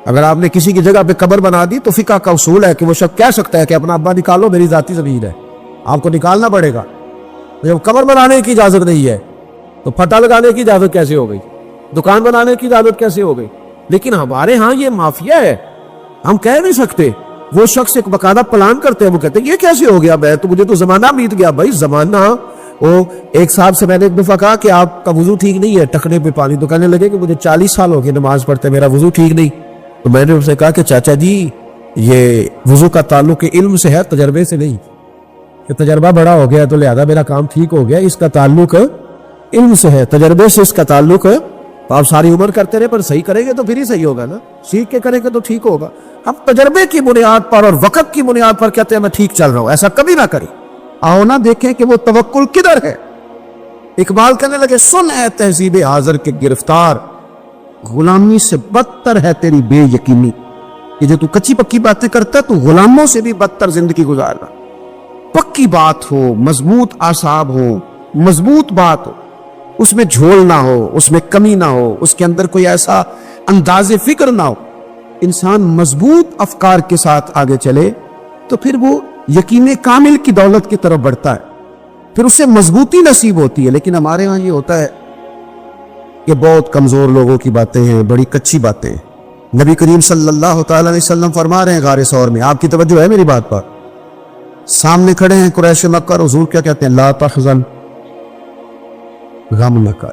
اگر آپ نے کسی کی جگہ پہ قبر بنا دی تو فقہ کا اصول ہے کہ وہ شخص کہہ سکتا ہے کہ اپنا ابا نکالو، میری ذاتی زمین ہے، آپ کو نکالنا پڑے گا۔ جب قبر بنانے کی اجازت نہیں ہے تو پھٹا لگانے کی اجازت کیسے ہو گئی؟ دکان بنانے کی اجازت کیسے ہو گئی؟ لیکن ہمارے ہاں یہ مافیا ہے، ہم کہہ نہیں سکتے۔ وہ شخص ایک باقاعدہ پلان کرتے ہیں، وہ کہتے ہیں یہ کیسے ہو گیا؟ میں تو مجھے تو زمانہ بیت گیا۔ بھائی زمانہ، وہ ایک صاحب سے میں نے ایک دفعہ کہا کہ آپ کا وضو ٹھیک نہیں ہے، ٹکنے پہ پانی، تو کہنے لگے کہ مجھے 40 سال ہو گئے نماز پڑھتے، میرا وضو ٹھیک نہیں۔ تو میں نے ان سے کہا کہ چاچا جی یہ وضو کا تعلق علم سے ہے، تجربے سے نہیں، کہ تجربہ بڑا ہو گیا تو لہذا میرا کام ٹھیک ہو گیا، اس کا تعلق علم سے ہے، تجربے سے اس کا تعلق ہے۔ آپ ساری عمر کرتے رہے، پر صحیح کریں گے تو پھر ہی صحیح ہوگا نا، سیکھ کے کریں گے تو ٹھیک ہوگا۔ ہم تجربے کی بنیاد پر اور وقت کی بنیاد پر کہتے ہیں میں ٹھیک چل رہا ہوں، ایسا کبھی نہ کریں۔ آؤ نہ دیکھیں کہ وہ توکل کدھر ہے۔ اقبال کہنے لگے سن اے تہذیب حاضر کے گرفتار، غلامی سے بدتر ہے تیری بے یقینی۔ یہ جو تو کچی پکی باتیں کرتا ہے تو غلاموں سے بھی بدتر زندگی گزارنا۔ پکی بات ہو، مضبوط اعصاب ہو، مضبوط بات ہو، اس میں جھول نہ ہو، اس میں کمی نہ ہو، اس کے اندر کوئی ایسا انداز فکر نہ ہو، انسان مضبوط افکار کے ساتھ آگے چلے تو پھر وہ یقین کامل کی دولت کی طرف بڑھتا ہے، پھر اسے مضبوطی نصیب ہوتی ہے۔ لیکن ہمارے ہاں یہ ہوتا ہے کہ بہت کمزور لوگوں کی باتیں ہیں، بڑی کچی باتیں ہیں۔ نبی کریم صلی اللہ تعالی علیہ وسلم فرما رہے ہیں غار ثور میں، آپ کی توجہ ہے میری بات پر، سامنے کھڑے ہیں قریش مکہ، حضور کیا کہتے ہیں؟ لا تحزن، غم نہ کر،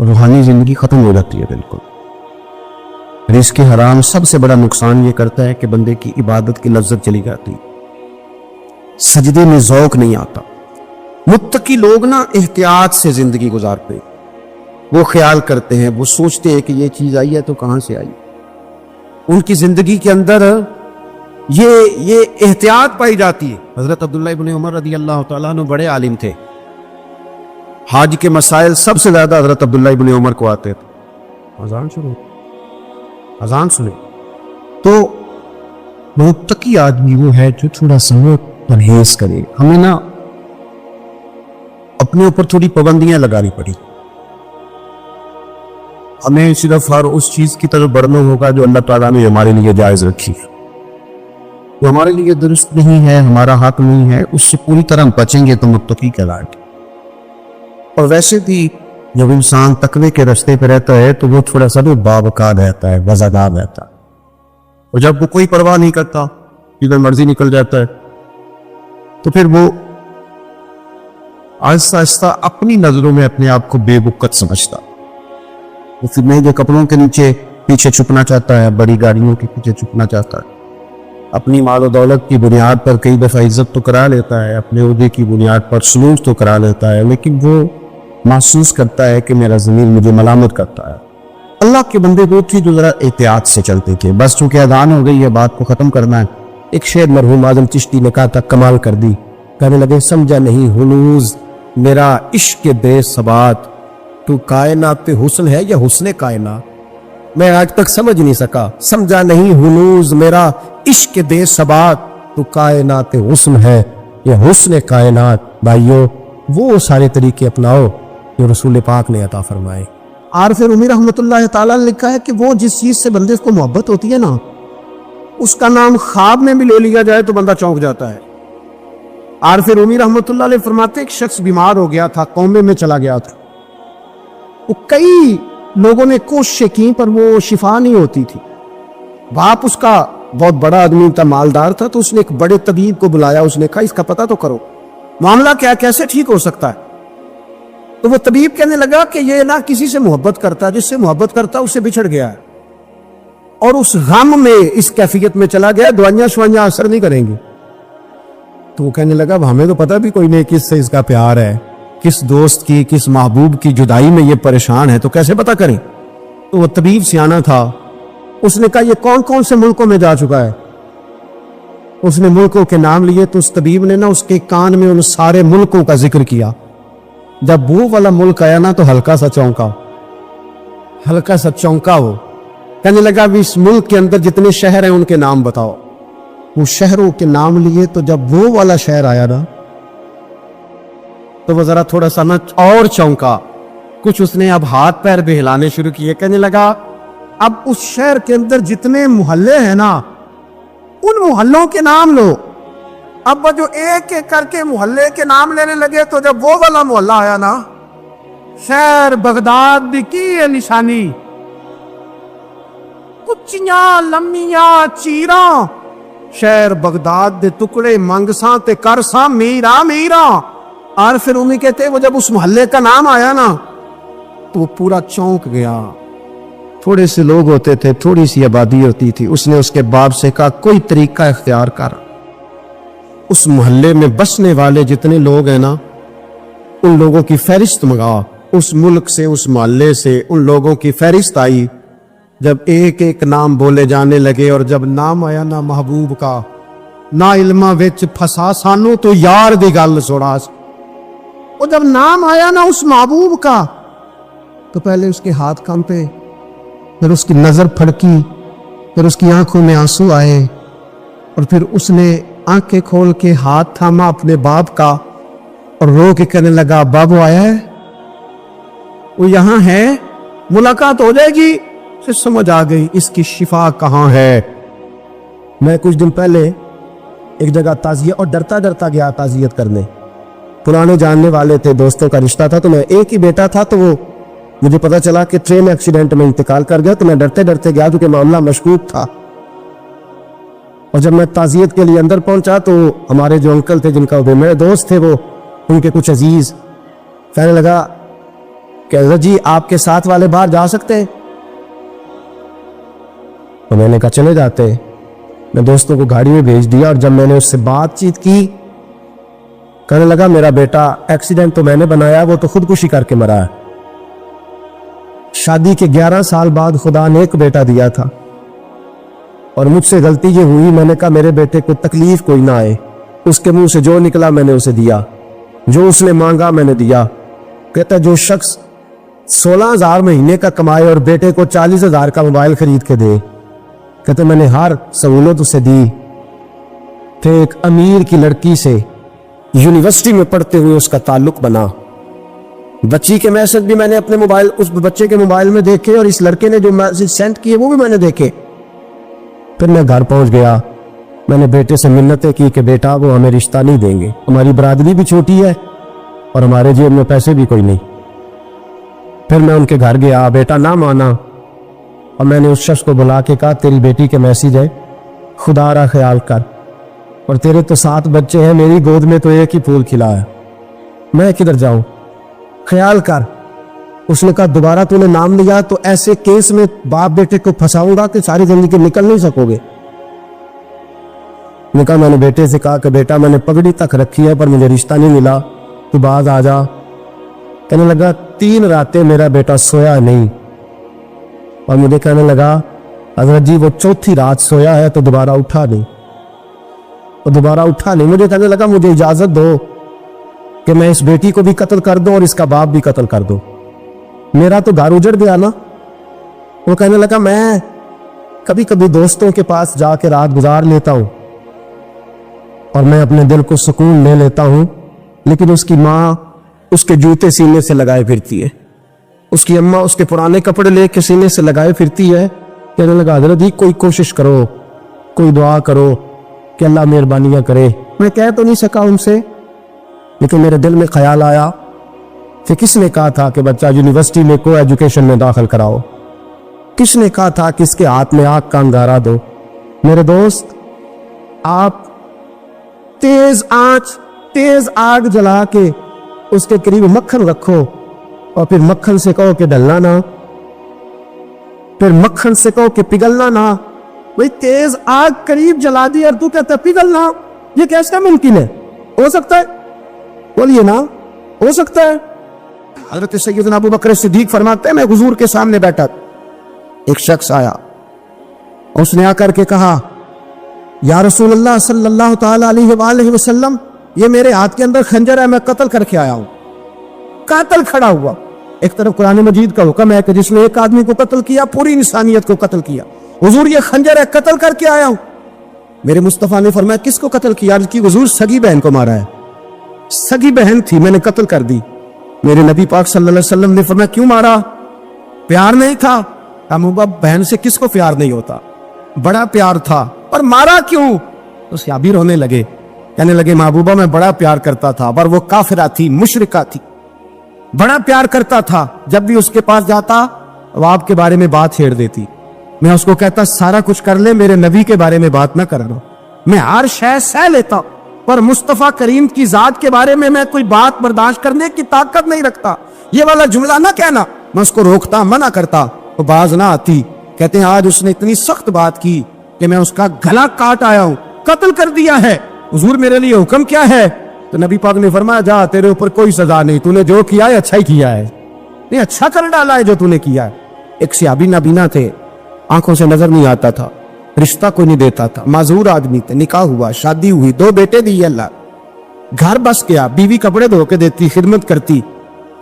روحانی زندگی ختم ہو جاتی ہے بالکل۔ رزق حرام سب سے بڑا نقصان یہ کرتا ہے کہ بندے کی عبادت کی لذت چلی جاتی، سجدے میں ذوق نہیں آتا۔ متقی لوگ نا احتیاط سے زندگی گزارتے ہیں، وہ خیال کرتے ہیں، وہ سوچتے ہیں کہ یہ چیز آئی ہے تو کہاں سے آئی۔ ان کی زندگی کے اندر یہ احتیاط پائی جاتی ہے۔ حضرت عبداللہ ابن عمر رضی اللہ تعالیٰ عنہ بڑے عالم تھے، حج کے مسائل سب سے زیادہ حضرت عبداللہ ابن عمر کو آتے تھے۔ اذان سنیں تو متقی آدمی وہ ہے جو تھوڑا سا پرہیز کرے۔ ہمیں نا اپنے اوپر تھوڑی پابندیاں لگانی پڑی، ہمیں صرف ہر اس چیز کی طرف بڑھنا ہوگا جو اللہ تعالیٰ نے ہمارے لیے جائز رکھی ہے، جو ہمارے لیے درست نہیں ہے، ہمارا حق نہیں ہے، اس سے پوری طرح بچیں گے تو متقی کہلائیں گے۔ اور ویسے بھی جب انسان تقوی کے راستے پہ رہتا ہے تو وہ تھوڑا سا باوقار رہتا ہے، وزادار رہتا ہے، اور جب وہ کوئی پرواہ نہیں کرتا، جدھر مرضی نکل جاتا ہے، تو پھر وہ آہستہ آہستہ اپنی نظروں میں اپنے آپ کو بے وقت سمجھتا، وہ پھر مہنگے کپڑوں کے نیچے پیچھے چھپنا چاہتا ہے، بڑی گاڑیوں کے پیچھے چھپنا چاہتا ہے، اپنی مال و دولت کی بنیاد پر کئی دفعہ عزت تو کرا لیتا ہے، اپنے عہدے کی بنیاد پر سلوک تو کرا لیتا ہے، لیکن وہ محسوس کرتا ہے کہ میرا ضمیر مجھے ملامت کرتا ہے۔ اللہ کے بندے وہ تھی جو ذرا احتیاط سے چلتے تھے، بس چونکہ اذان ہو گئی ہے، بات کو ختم کرنا ہے۔ ایک شعر مرحوم اعظم چشتی نے کہا تھا، کمال کر دی، کہنے لگے سمجھا نہیں ہنوز میرا عشق بے ثبات، تو کائنات پہ حسن ہے یا حسن کائنات، میں آج تک سمجھ نہیں سکا، سمجھا نہیں ہنوز میرا عشق بے ثبات، تو کائنات حسن ہے یا حسن کائنات۔ بھائیو وہ سارے طریقے اپناؤ جو رسول پاک نے عطا فرمائے۔ عارف رومی رحمۃ اللہ تعالیٰ نے لکھا ہے کہ وہ جس چیز سے بندے کو محبت ہوتی ہے نا، اس کا نام خواب میں بھی لے لیا جائے تو بندہ چونک جاتا ہے۔ عارف رومی رحمۃ اللہ علیہ فرماتے ایک شخص بیمار ہو گیا تھا، کومے میں چلا گیا تھا، وہ کئی لوگوں نے کوششیں کی پر وہ شفا نہیں ہوتی تھی۔ باپ اس کا بہت بڑا آدمی تھا، مالدار تھا، تو اس نے ایک بڑے طبیب کو بلایا، اس نے کہا اس کا پتہ تو کرو معاملہ کیا، کیسے ٹھیک ہو سکتا ہے۔ تو وہ طبیب کہنے لگا کہ یہ نہ کسی سے محبت کرتا، جس سے محبت کرتا اس سے بچھڑ گیا ہے، اور اس غم میں اس کیفیت میں چلا گیا، دوائیاں شوائیاں اثر نہیں کریں گی۔ تو وہ کہنے لگا ہمیں تو پتہ بھی کوئی نہیں کس سے اس کا پیار ہے، کس دوست کی، کس محبوب کی جدائی میں یہ پریشان ہے، تو کیسے پتہ کریں۔ تو وہ طبیب سیانہ تھا، اس نے کہا یہ کون کون سے ملکوں میں جا چکا ہے۔ اس نے ملکوں کے نام لیے تو اس طبیب نے نا اس کے کان میں ان سارے ملکوں کا ذکر کیا۔ جب وہ والا ملک آیا نا تو ہلکا سا چونکا وہ کہنے لگا بھی اس ملک کے اندر جتنے شہر ہیں ان کے نام بتاؤ۔ وہ شہروں کے نام لیے تو جب وہ والا شہر آیا نا تو وہ ذرا تھوڑا سا نا اور چونکا، کچھ اس نے اب ہاتھ پیر بھی ہلانے شروع کیے، کہنے لگا اب اس شہر کے اندر جتنے محلے ہیں نا ان محلوں کے نام لو۔ اب وہ جو ایک ایک کر کے محلے کے نام لینے لگے تو جب وہ والا محلہ آیا نا، شہر بغداد دی کی ہے نشانی، کچیاں لمیاں چیراں، شہر بغداد دے ٹکڑے منگساں تے کرساں میرا میرا۔ عارف رومی کہتے وہ جب اس محلے کا نام آیا نا تو وہ پورا چونک گیا۔ تھوڑے سے لوگ ہوتے تھے، تھوڑی سی آبادی ہوتی تھی، اس نے اس کے باپ سے کہا کوئی طریقہ اختیار کر، اس محلے میں بسنے والے جتنے لوگ ہیں نا ان لوگوں کی فہرست منگا۔ اس ملک سے، اس محلے سے ان لوگوں کی فہرست آئی۔ جب ایک ایک نام بولے جانے لگے اور جب نام آیا نا محبوب کا، نا علمہ وچ پھسا سانو تو یار دی گل سوڑا۔ اور جب نام آیا نا اس محبوب کا تو پہلے اس کے ہاتھ کانپے، پھر اس کی نظر پھڑکی، پھر اس کی آنکھوں میں آنسو آئے، اور پھر اس نے آنکھیں کھول کے ہاتھ تھاما اپنے باپ کا اور رو کے کہنے لگا بابو آیا ہے، وہ یہاں ہے، ملاقات ہو جائے گی۔ پھر سمجھ آ گئی اس کی شفا کہاں ہے۔ میں کچھ دن پہلے ایک جگہ تعزیہ، اور ڈرتا ڈرتا گیا تعزیت کرنے، پرانے جاننے والے تھے، دوستوں کا رشتہ تھا، تو میں ایک ہی بیٹا تھا، تو وہ مجھے پتا چلا کہ ٹرین ایکسیڈنٹ میں انتقال کر گیا، تو میں ڈرتے ڈرتے گیا کیونکہ معاملہ مشکوک تھا۔ اور جب میں تعزیت کے لیے اندر پہنچا تو ہمارے جو انکل تھے، جن کا وہ میرے دوست تھے، وہ ان کے کچھ عزیز کہنے لگا کہ حضرت جی آپ کے ساتھ والے باہر جا سکتے ہیں؟ تو میں نے کہا چلے جاتے ہیں. میں دوستوں کو گاڑی میں بھیج دیا, اور جب میں نے اس سے بات چیت کی, کہنے لگا میرا بیٹا ایکسیڈنٹ تو میں نے بنایا, وہ تو خودکشی کر کے مرا ہے. شادی کے 11 سال بعد خدا نے ایک بیٹا دیا تھا, اور مجھ سے غلطی یہ ہوئی, میں نے کہا میرے بیٹے کو تکلیف کوئی نہ آئے. اس کے منہ سے جو نکلا میں نے اسے دیا, جو اس نے مانگا میں نے دیا. کہتا جو شخص 16,000 مہینے کا کمائے اور بیٹے کو 40,000 کا موبائل خرید کے دے, کہتے میں نے ہر سہولت اسے دی. پھر ایک امیر کی لڑکی سے یونیورسٹی میں پڑھتے ہوئے اس کا تعلق بنا. بچی کے میسج بھی میں نے اپنے موبائل, اس بچے کے موبائل میں دیکھے, اور اس لڑکے نے جو میسج سینڈ کیے وہ بھی میں نے دیکھے. پھر میں گھر پہنچ گیا, میں نے بیٹے سے منتیں کی کہ بیٹا وہ ہمیں رشتہ نہیں دیں گے, ہماری برادری بھی چھوٹی ہے اور ہمارے جیب میں پیسے بھی کوئی نہیں. پھر میں ان کے گھر گیا, بیٹا نہ مانا, اور میں نے اس شخص کو بلا کے کہا تیری بیٹی کے میسج ہے, خدا را خیال کر, اور تیرے تو 7 بچے ہیں, میری گود میں تو ایک ہی پھول کھلا ہے, میں کدھر جاؤں, خیال کر. اس نے کہا دوبارہ تو نے نام لیا تو ایسے کیس میں باپ بیٹے کو پھنساؤں گا کہ ساری زندگی نکل نہیں سکو گے. نے کہا میں نے بیٹے سے کہا کہ بیٹا میں نے پگڑی تک رکھی ہے پر مجھے رشتہ نہیں ملا, تو باز آ جا. کہنے لگا 3 راتیں میرا بیٹا سویا نہیں, اور مجھے کہنے لگا حضرت جی وہ 4تھی رات سویا ہے تو دوبارہ اٹھا نہیں, وہ دوبارہ اٹھا نہیں. مجھے کہنے لگا مجھے اجازت دو کہ میں اس بیٹی کو بھی قتل کر دوں اور اس کا باپ بھی قتل کر دوں, میرا تو گھر اجڑ گیا نا. وہ کہنے لگا میں کبھی کبھی دوستوں کے پاس جا کے رات گزار لیتا ہوں اور میں اپنے دل کو سکون لے لیتا ہوں, لیکن اس کی ماں اس کے جوتے سینے سے لگائے پھرتی ہے, اس کی اماں اس کے پرانے کپڑے لے کے سینے سے لگائے پھرتی ہے. کہنے لگا حضرت جی کوئی کوشش کرو, کوئی دعا کرو کہ اللہ مہربانیاں کرے. میں کہہ تو نہیں سکا ان سے, لیکن میرے دل میں خیال آیا کہ کس نے کہا تھا کہ بچہ یونیورسٹی میں کو ایجوکیشن میں داخل کراؤ, کس نے کہا تھا کہ اس کے ہاتھ میں آگ کا انگارہ دو. میرے دوست آپ تیز آگ جلا کے اس کے قریب مکھن رکھو, اور پھر مکھن سے کہو کہ ڈلنا نہ, پھر مکھن سے کہو کہ پگھلنا نہ. بھئی تیز آگ قریب جلا دی اور تو کہتا ہے پگھلنا, یہ کیسا ممکن ہے؟ ہو سکتا ہے؟ بولیے نا, ہو سکتا ہے؟ حضرت سیدنا ابو بکر صدیق فرماتے ہیں میں حضور کے سامنے بیٹھا, ایک شخص آیا, اس نے آ کر کے کہا یا رسول اللہ صلی اللہ تعالی علیہ وآلہ وسلم یہ میرے ہاتھ کے اندر خنجر ہے, میں قتل کر کے آیا ہوں. قاتل کھڑا ہوا, ایک طرف قرآن مجید کا حکم ہے کہ جس نے ایک آدمی کو قتل کیا پوری انسانیت کو قتل کیا. حضور یہ خنجر ہے, قتل کر کے آیا ہوں. میرے مصطفیٰ نے فرمایا کس کو قتل کیا؟ عرض کی حضور سگی بہن کو مارا ہے. سگی بہن تھی, میں نے قتل کر دی. میرے نبی پاک صلی اللہ علیہ وسلم نے فرمایا کیوں مارا؟ پیار نہیں تھا. محبوبہ بہن سے کس کو پیار نہیں ہوتا, بڑا پیار تھا, اور مارا کیوں؟ تو صحابی رونے لگے, کہنے لگے محبوبہ میں بڑا پیار کرتا تھا, پر وہ کافرہ تھی, مشرکہ تھی, بڑا پیار کرتا تھا. جب بھی اس کے پاس جاتا وہ آپ کے بارے میں بات چھیڑ دیتی. میں اس کو کہتا سارا کچھ کر لے, میرے نبی کے بارے میں بات نہ کرنا. میں ہر شے سہ لیتا, پر مصطفیٰ کریم کی ذات کے بارے میں کوئی بات برداشت کرنے کی طاقت نہیں رکھتا. یہ والا جملہ نہ کہنا. میں اس کو روکتا, منع کرتا, وہ باز نہ آتی. کہتے ہیں آج اس نے اتنی سخت بات کی کہ میں اس کا گلا کاٹ آیا ہوں, قتل کر دیا ہے. حضور میرے لیے حکم کیا ہے؟ تو نبی پاک نے فرمایا جا تیرے اوپر کوئی سزا نہیں, تو نے جو کیا ہے اچھا ہی کیا ہے, نہیں اچھا کر ڈالا ہے جو تو نے کیا ہے. ایک صحابی نابینا تھے, آنکھوں سے نظر نہیں آتا تھا, رشتہ کوئی نہیں دیتا تھا, معذور آدمی تھے, نکاح ہوا, شادی ہوئی, 2 بیٹے دیے اللہ, گھر بس گیا, بیوی کپڑے دھو کے دیتی, خدمت کرتی,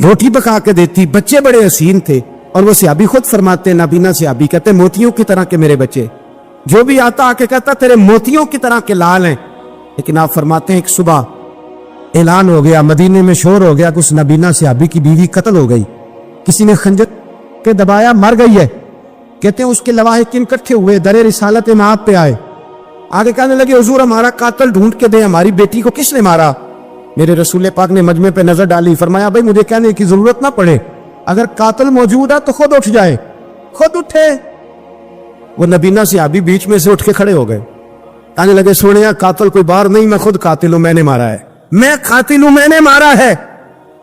روٹی پکا کے دیتی, بچے بڑے حسین تھے. اور وہ صحابی خود فرماتے, نابینا صحابی کہتے موتیوں کی طرح کے میرے بچے, جو بھی آتا آ کے کہتا تیرے موتیوں کی طرح کے لال ہیں. لیکن آپ فرماتے ہیں ایک صبح اعلان ہو گیا, مدینے میں شور ہو گیا کہ اس نابینا صحابی کی بیوی قتل ہو گئی, کسی نے خنجر کے دبایا, مر گئی ہے. کہتے ہیں اس کے لواحقین اکٹھے ہوئے, در رسالت مآب پہ آئے, آگے کہنے لگے حضور ہمارا قاتل ڈھونڈ کے دیں, ہماری بیٹی کو کس نے مارا؟ میرے رسول پاک نے مجمع پہ نظر ڈالی, فرمایا بھائی مجھے کہنے کی ضرورت نہ پڑے, اگر قاتل موجود ہے تو خود اٹھ جائے. خود اٹھے. وہ نبینا صحابی بیچ میں سے اٹھ کے کھڑے ہو گئے, کہنے لگے سونے قاتل کوئی باہر نہیں, میں خود قاتل ہوں, میں نے مارا ہے, میں قاتل ہوں, میں نے مارا ہے.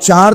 4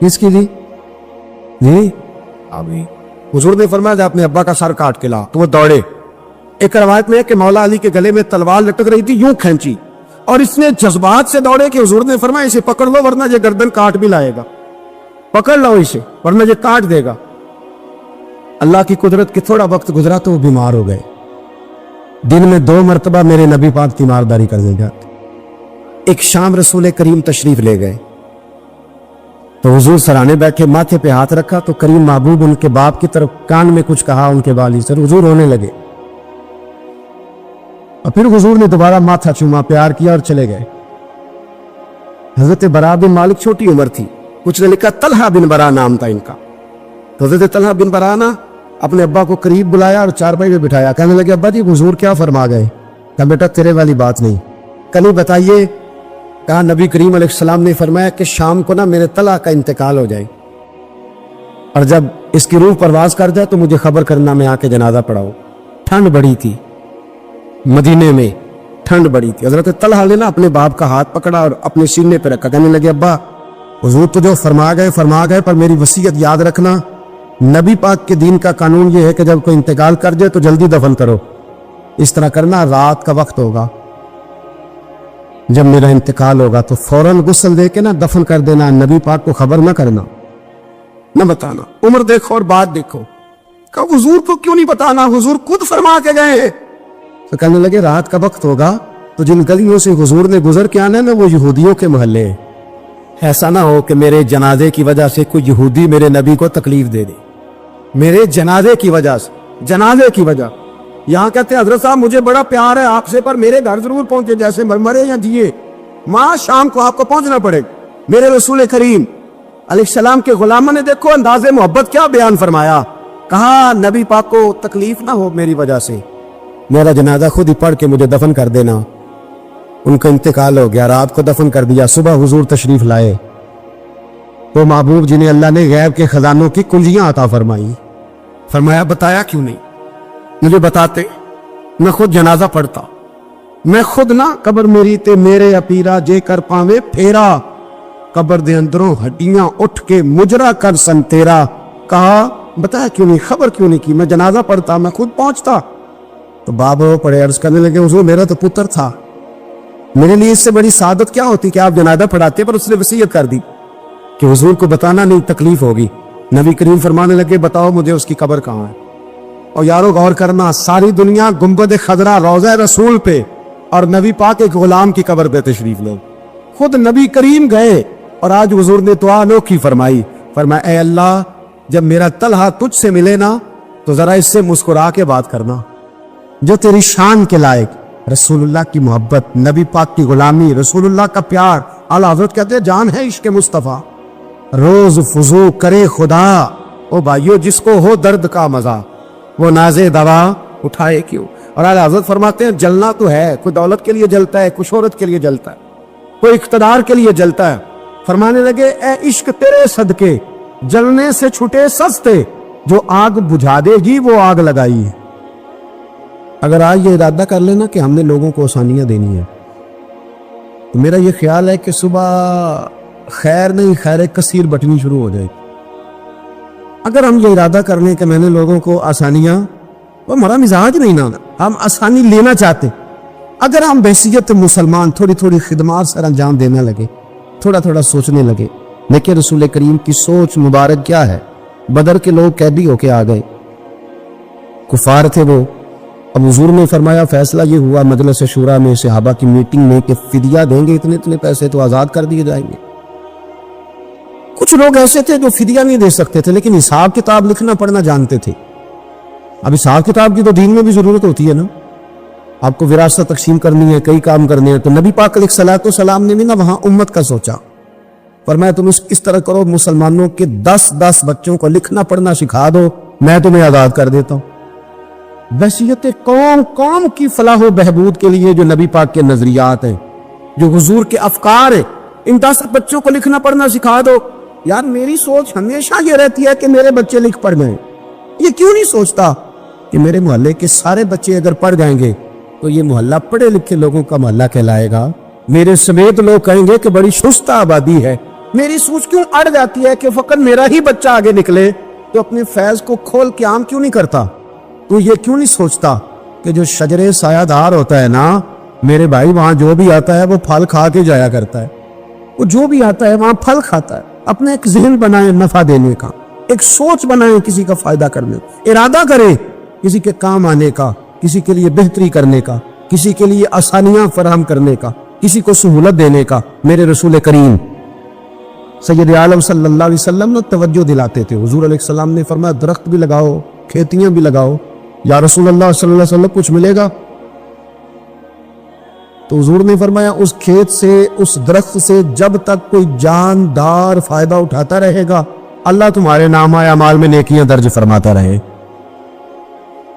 کس کی دی جی ابھی حضور نے فرمایا جب اپنے ابا کا سر کاٹ کے لا تو وہ دوڑے. ایک روایت میں ہے کہ مولا علی کے گلے میں تلوار لٹک رہی تھی, یوں کھینچی اور اس نے جذبات سے دوڑے کہ حضور نے فرمایا اسے پکڑ لو ورنہ یہ گردن کاٹ بھی لائے گا, پکڑ لو اسے ورنہ یہ کاٹ دے گا. اللہ کی قدرت کہ تھوڑا وقت گزرا تو وہ بیمار ہو گئے. دن میں 2 مرتبہ میرے نبی پاک تیمارداری کر دے جاتے. ایک شام رسول کریم تشریف لے گئے تو حضور سرانے بیٹھے, ماتھے پہ ہاتھ رکھا تو کریم محبوب ان کے باپ کی طرف کان میں کچھ کہا, ان کے والی سر حضور رونے لگے اور پھر حضور نے دوبارہ ماتھا چوما, پیار کیا اور چلے گئے. حضرت برا بن مالک چھوٹی عمر تھی, کچھ نے لکھا طلحہ بن برا نام تھا ان کا. تو حضرت طلحہ بن برا نا اپنے ابا کو قریب بلایا اور چارپائی پہ بٹھایا, کہنے لگے ابا جی حضور کیا فرما گئے؟ کہا بیٹا تیرے والی بات نہیں, کل ہی بتائیے. کہا نبی کریم علیہ السلام نے فرمایا کہ شام کو نا میرے طلحہ کا انتقال ہو جائے اور جب اس کی روح پرواز کر جائے تو مجھے خبر کرنا, میں آ کے جنازہ پڑھاؤ. ٹھنڈ بڑی تھی, مدینے میں ٹھنڈ بڑی تھی. حضرت طلحہ نے نا اپنے باپ کا ہاتھ پکڑا اور اپنے سینے پہ رکھا, کہنے لگے ابا حضور تو جو فرما گئے پر میری وصیت یاد رکھنا, نبی پاک کے دین کا قانون یہ ہے کہ جب کوئی انتقال کر جائے تو جلدی دفن کرو. اس طرح کرنا, رات کا وقت ہوگا جب میرا انتقال ہوگا تو فوراً غسل دے کے نا دفن کر دینا, نبی پاک کو خبر نہ کرنا, نہ بتانا. عمر دیکھو اور بات دیکھو. کہا حضور کو کیوں نہیں بتانا, حضور خود فرما کے گئے ہیں. تو کہنے لگے رات کا وقت ہوگا تو جن گلیوں سے حضور نے گزر کے آنا ہے نا وہ یہودیوں کے محلے ہیں. ایسا نہ ہو کہ میرے جنازے کی وجہ سے کوئی یہودی میرے نبی کو تکلیف دے دے, میرے جنازے کی وجہ سے, جنازے کی وجہ. یہاں کہتے ہیں حضرت صاحب مجھے بڑا پیار ہے آپ سے پر میرے گھر ضرور پہنچے, جیسے مرے یا جیے ماں شام کو آپ کو پہنچنا پڑے. میرے رسول کریم علیہ السلام کے غلاموں نے دیکھو انداز محبت کیا بیان فرمایا. کہا نبی پاک کو تکلیف نہ ہو میری وجہ سے, میرا جنازہ خود ہی پڑھ کے مجھے دفن کر دینا. ان کا انتقال ہو گیا, رات کو دفن کر دیا. صبح حضور تشریف لائے تو محبوب جنہیں اللہ نے غیب کے خزانوں کی کنجیاں عطا فرمائی, فرمایا بتایا کیوں نہیں, مجھے بتاتے میں خود جنازہ پڑھتا, میں خود نہ قبر میری تے میرے اپیرا جے کر پاوے پھیرا, قبر دے اندروں ہڈیاں اٹھ کے مجرا کر سن تیرا. کہا بتایا کیوں نہیں, خبر کیوں نہیں کی, میں جنازہ پڑھتا, میں خود پہنچتا. تو باب پڑے عرض کرنے لگے حضور میرا تو پتر تھا, میرے لیے اس سے بڑی سعادت کیا ہوتی کہ آپ جنازہ پڑھاتے, پر اس نے وصیت کر دی کہ حضور کو بتانا نہیں, تکلیف ہوگی. نبی کریم فرمانے لگے بتاؤ مجھے اس کی قبر کہاں ہے. اور یارو غور کرنا, ساری دنیا گنبد خضرا روضہ رسول پہ اور نبی پاک ایک غلام کی قبر پہ تشریف لو. خود نبی کریم گئے اور آج حضور نے دعا انوکھی فرمائی, فرمایا اے اللہ جب میرا طلحہ تجھ سے ملے نا تو ذرا اس سے مسکرا کے بات کرنا, جو تیری شان کے لائق. رسول اللہ کی محبت, نبی پاک کی غلامی, رسول اللہ کا پیار. اعلیٰ حضرت کہتے ہیں جان ہے عشق مصطفیٰ, روز فضو کرے خدا. او بھائیو جس کو ہو درد کا مزہ وہ نازے دوا اٹھائے کیوں. اور اعلیٰ حضرت فرماتے ہیں جلنا تو ہے, کوئی دولت کے لیے جلتا ہے, کوئی شہرت کے لیے جلتا ہے, کوئی اقتدار کے لیے جلتا ہے. فرمانے لگے اے عشق تیرے صدقے جلنے سے چھٹے سستے, جو آگ بجھا دے گی وہ آگ لگائی ہے. اگر آج یہ ارادہ کر لینا کہ ہم نے لوگوں کو آسانیاں دینی ہے تو میرا یہ خیال ہے کہ صبح خیر نہیں خیر کثیر بٹنی شروع ہو جائے. اگر ہم یہ ارادہ کر لیں کہ میں نے لوگوں کو آسانیاں, وہ ہمارا مزاج نہیں نا, ہم آسانی لینا چاہتے. اگر ہم بحیثیت مسلمان تھوڑی تھوڑی خدمات سر انجام دینے لگے, تھوڑا تھوڑا سوچنے لگے. لیکن رسول کریم کی سوچ مبارک کیا ہے. بدر کے لوگ قیدی ہو کے آ گئے, کفار تھے وہ. اب حضور نے فرمایا فیصلہ یہ ہوا مجلس شورا میں صحابہ کی میٹنگ میں کہ فدیہ دیں گے اتنے پیسے تو آزاد کر دیے جائیں گے. کچھ لوگ ایسے تھے جو فدیہ نہیں دے سکتے تھے لیکن حساب کتاب لکھنا پڑھنا جانتے تھے. اب حساب کتاب کی تو دین میں بھی ضرورت ہوتی ہے نا, آپ کو وراثت تقسیم کرنی ہے, کئی کام کرنے ہیں. تو نبی پاک علیہ الصلوۃ والسلام نے بھی نا وہاں امت کا سوچا, فرمایا تم اس طرح کرو مسلمانوں کے 10 بچوں کو لکھنا پڑھنا سکھا دو, میں تمہیں آزاد کر دیتا ہوں. بحثیت قوم کی فلاح و بہبود کے لیے جو نبی پاک کے نظریات ہیں, جو حضور کے افکار ہیں, ان 10 بچوں کو لکھنا پڑھنا سکھا دو. یار میری سوچ ہمیشہ یہ رہتی ہے کہ میرے بچے لکھ پڑھ جائیں. یہ کیوں نہیں سوچتا کہ میرے محلے کے سارے بچے اگر پڑھ جائیں گے تو یہ محلہ پڑھے لکھے لوگوں کا محلہ کہلائے گا, میرے سمیت لوگ کہیں گے کہ بڑی شستہ آبادی ہے, میری سوچ کیوں اڑ جاتی ہے کہ فقط میرا ہی بچہ آگے نکلے؟ تو اپنے فیض کو کھول کے عام کیوں نہیں کرتا؟ تو یہ کیوں نہیں سوچتا کہ جو شجرے سایہ دار ہوتا ہے نا میرے بھائی، وہاں جو بھی آتا ہے وہ پھل کھا کے جایا کرتا ہے، وہ جو بھی آتا ہے وہاں پھل کھاتا ہے۔ اپنے ایک ذہن بنائیں نفع دینے کا، ایک سوچ بنائیں کسی کا فائدہ کرنے کا، ارادہ کریں کسی کے کام آنے کا، کسی کے لیے بہتری کرنے کا، کسی کے لیے آسانیاں فراہم کرنے کا، کسی کو سہولت دینے کا۔ میرے رسول کریم سید عالم صلی اللہ علیہ وسلم نے توجہ دلاتے تھے۔ حضور علیہ السلام نے فرمایا درخت بھی لگاؤ، کھیتیاں بھی لگاؤ۔ یا رسول اللہ صلی اللہ علیہ وسلم کچھ ملے گا؟ تو حضور نے فرمایا اس کھیت سے، اس درخت سے جب تک کوئی جاندار فائدہ اٹھاتا رہے گا اللہ تمہارے نامہ اعمال میں نیکیاں درج فرماتا رہے۔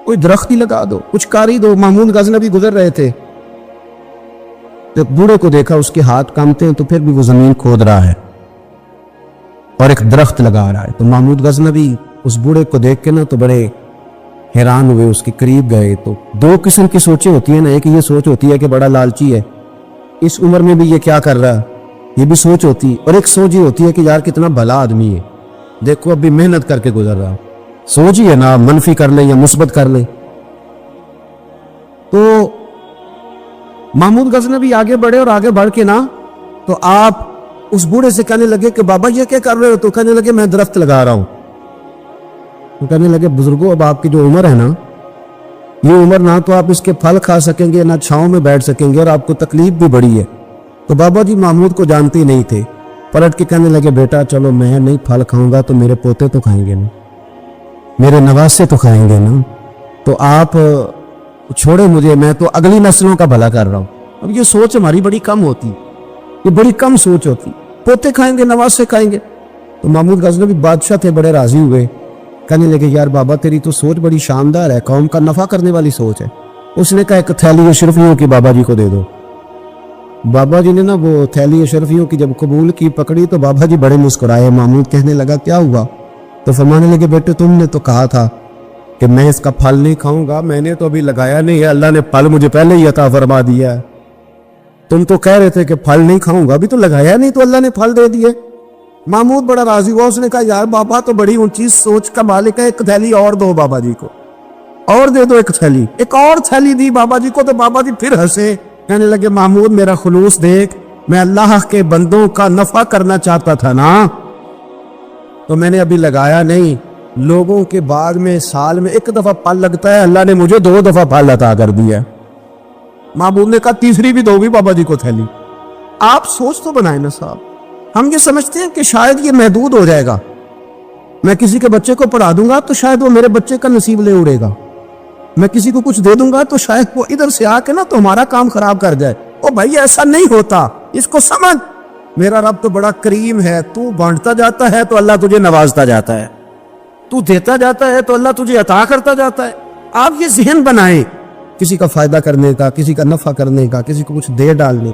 کوئی درخت ہی لگا دو، کچھ کاری دو۔ مامون غزنوی گزر رہے تھے، جب بوڑھے کو دیکھا اس کے ہاتھ کامتے ہیں تو پھر بھی وہ زمین کھود رہا ہے اور ایک درخت لگا رہا ہے۔ تو محمود غزنوی اس بوڑھے کو دیکھ کے نا تو بڑے حیران ہوئے، اس کے قریب گئے۔ تو دو قسم کی سوچیں ہوتی ہیں نا، ایک یہ سوچ ہوتی ہے کہ بڑا لالچی ہے، اس عمر میں بھی یہ کیا کر رہا ہے، یہ بھی سوچ ہوتی ہے، اور ایک سوچ یہ ہوتی ہے کہ یار کتنا بھلا آدمی ہے، دیکھو اب بھی محنت کر کے گزر رہا۔ سوچ ہی ہے نا، منفی کر لیں یا مثبت کر لیں۔ تو محمود غزنوی آگے بڑھے اور آگے بڑھ کے نا تو آپ اس بوڑھے سے کہنے لگے کہ بابا یہ کیا کر رہے ہو؟ تو کہنے لگے میں درخت لگا رہا ہوں۔ تو کہنے لگے بزرگوں اب آپ کی جو عمر ہے نا، یہ عمر نہ تو آپ اس کے پھل کھا سکیں گے، نہ چھاؤں میں بیٹھ سکیں گے، اور آپ کو تکلیف بھی بڑی ہے۔ تو بابا جی محمود کو جانتے ہی نہیں تھے، پلٹ کے کہنے لگے بیٹا چلو میں نہیں پھل کھاؤں گا تو میرے پوتے تو کھائیں گے نا، میرے نواسے تو کھائیں گے نا، تو آپ چھوڑے مجھے، میں تو اگلی نسلوں کا بھلا کر رہا ہوں۔ اب یہ سوچ ہماری بڑی کم ہوتی، یہ بڑی کم سوچ ہوتی، پوتے کھائیں گے نواسے کھائیں گے۔ تو محمود غزنوی بادشاہ تھے، بڑے راضی ہوئے، کہنے لگے یار بابا تیری تو سوچ بڑی شاندار ہے، قوم کا نفع کرنے والی سوچ ہے۔ اس نے کہا ایک تھیلی اشرفیوں کی بابا جی کو دے دو۔ بابا جی نے نا وہ تھیلی اشرفیوں کی جب قبول کی، پکڑی، تو بابا جی بڑے مسکرائے۔ محمود کہنے لگا کیا ہوا؟ تو فرمانے لگے بیٹے تم نے تو کہا تھا کہ میں اس کا پھل نہیں کھاؤں گا، میں نے تو ابھی لگایا نہیں ہے، اللہ نے پھل مجھے پہلے ہی عطا فرما دیا ہے۔ تم تو کہہ رہے تھے کہ پھل نہیں کھاؤں گا، ابھی تو لگایا نہیں تو اللہ نے پھل دے دیے۔ محمود بڑا راضی ہوا، اس نے کہا یار بابا تو بڑی اونچی سوچ کا مالک ہے، ایک تھیلی اور دو بابا جی کو، اور دے دو ایک تھیلی۔ ایک اور تھیلی دی بابا جی کو، تو بابا جی پھر ہنسے، کہنے لگے محمود میرا خلوص دیکھ، میں اللہ کے بندوں کا نفع کرنا چاہتا تھا نا، تو میں نے ابھی لگایا نہیں۔ لوگوں کے باغ میں سال میں ایک دفعہ پھل لگتا ہے، اللہ نے مجھے 2 دفعہ پھل عطا کر دیا۔ محمود نے کہا تیسری بھی دو بھی بابا جی کو تھیلی۔ آپ سوچ تو بنائیں نا صاحب، ہم یہ سمجھتے ہیں کہ شاید یہ محدود ہو جائے گا، میں کسی کے بچے کو پڑھا دوں گا تو شاید وہ میرے بچے کا نصیب لے اڑے گا، میں کسی کو کچھ دے دوں گا تو شاید وہ ادھر سے آ کے نا تو ہمارا کام خراب کر جائے۔ او بھائی ایسا نہیں ہوتا، اس کو سمجھ، میرا رب تو بڑا کریم ہے، تو بانٹتا جاتا ہے تو اللہ تجھے نوازتا جاتا ہے، تو دیتا جاتا ہے تو اللہ تجھے عطا کرتا جاتا ہے۔ آپ یہ ذہن بنائیں کسی کا فائدہ کرنے کا، کسی کا نفع کرنے کا، کسی کو کچھ دے ڈالنے،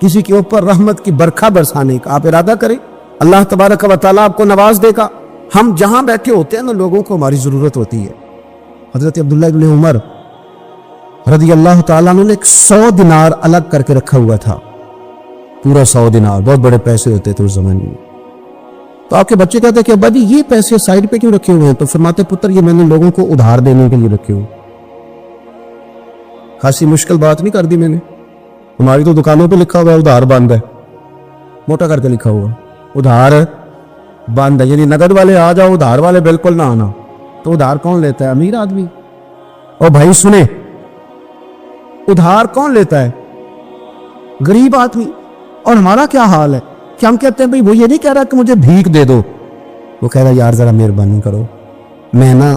کسی کے اوپر رحمت کی برکھا برسانے کا آپ ارادہ کریں، اللہ تبارک و تعالیٰ آپ کو نواز دے گا۔ ہم جہاں بیٹھے ہوتے ہیں نا لوگوں کو ہماری ضرورت ہوتی ہے۔ حضرت عبداللہ ابن عمر رضی اللہ تعالیٰ عنہ نے ایک 100 دینار الگ کر کے رکھا ہوا تھا، پورا 100 دینار، بہت بڑے پیسے ہوتے تھے اس زمانے میں۔ تو آپ کے بچے کہتے کہ ابا جی یہ پیسے سائڈ پہ کیوں رکھے ہوئے ہیں؟ تو فرماتے پتر یہ میں نے لوگوں کو ادھار دینے کے لیے رکھے ہوئے۔ خاصی مشکل بات نہیں کر دی میں نے، ہماری تو دکانوں پہ لکھا ہوا ہے ادھار بند ہے، موٹا کر کے لکھا ہوا ادھار بند ہے، یعنی نقد والے آ جاؤ، ادھار والے بالکل نہ آنا۔ تو ادھار کون لیتا ہے؟ امیر آدمی۔ اور بھائی سنیں، ادھار کون لیتا ہے؟ غریب آدمی۔ اور ہمارا کیا حال ہے کہ ہم کہتے ہیں بھائی وہ یہ نہیں کہہ رہا کہ مجھے بھیک دے دو، وہ کہہ رہا یار ذرا مہربانی کرو، میں نا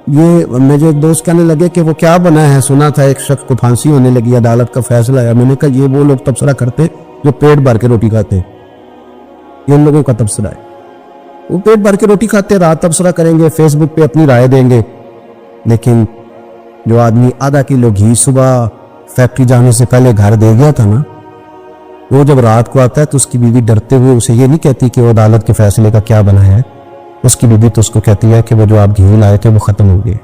یہ مجھے ایک دوست کہنے لگے کہ وہ کیا بنا ہے، سنا تھا ایک شخص کو پھانسی ہونے لگی، عدالت کا فیصلہ ہے۔ میں نے کہا یہ وہ لوگ تبصرہ کرتے جو پیٹ بھر کے روٹی کھاتے، یہ ان لوگوں کا تبصرہ ہے، وہ پیٹ بھر کے روٹی کھاتے، رات تبصرہ کریں گے، فیس بک پہ اپنی رائے دیں گے۔ لیکن جو آدمی آدھا کلو گھی صبح فیکٹری جانے سے پہلے گھر دے گیا تھا نا، وہ جب رات کو آتا ہے تو اس کی بیوی ڈرتے ہوئے اسے یہ نہیں کہتی کہ وہ عدالت کے فیصلے کا کیا بنا ہے، اس کی بیوی تو اس کو کہتی ہے کہ وہ جو آپ گھی لائے تھے وہ ختم ہو گئے،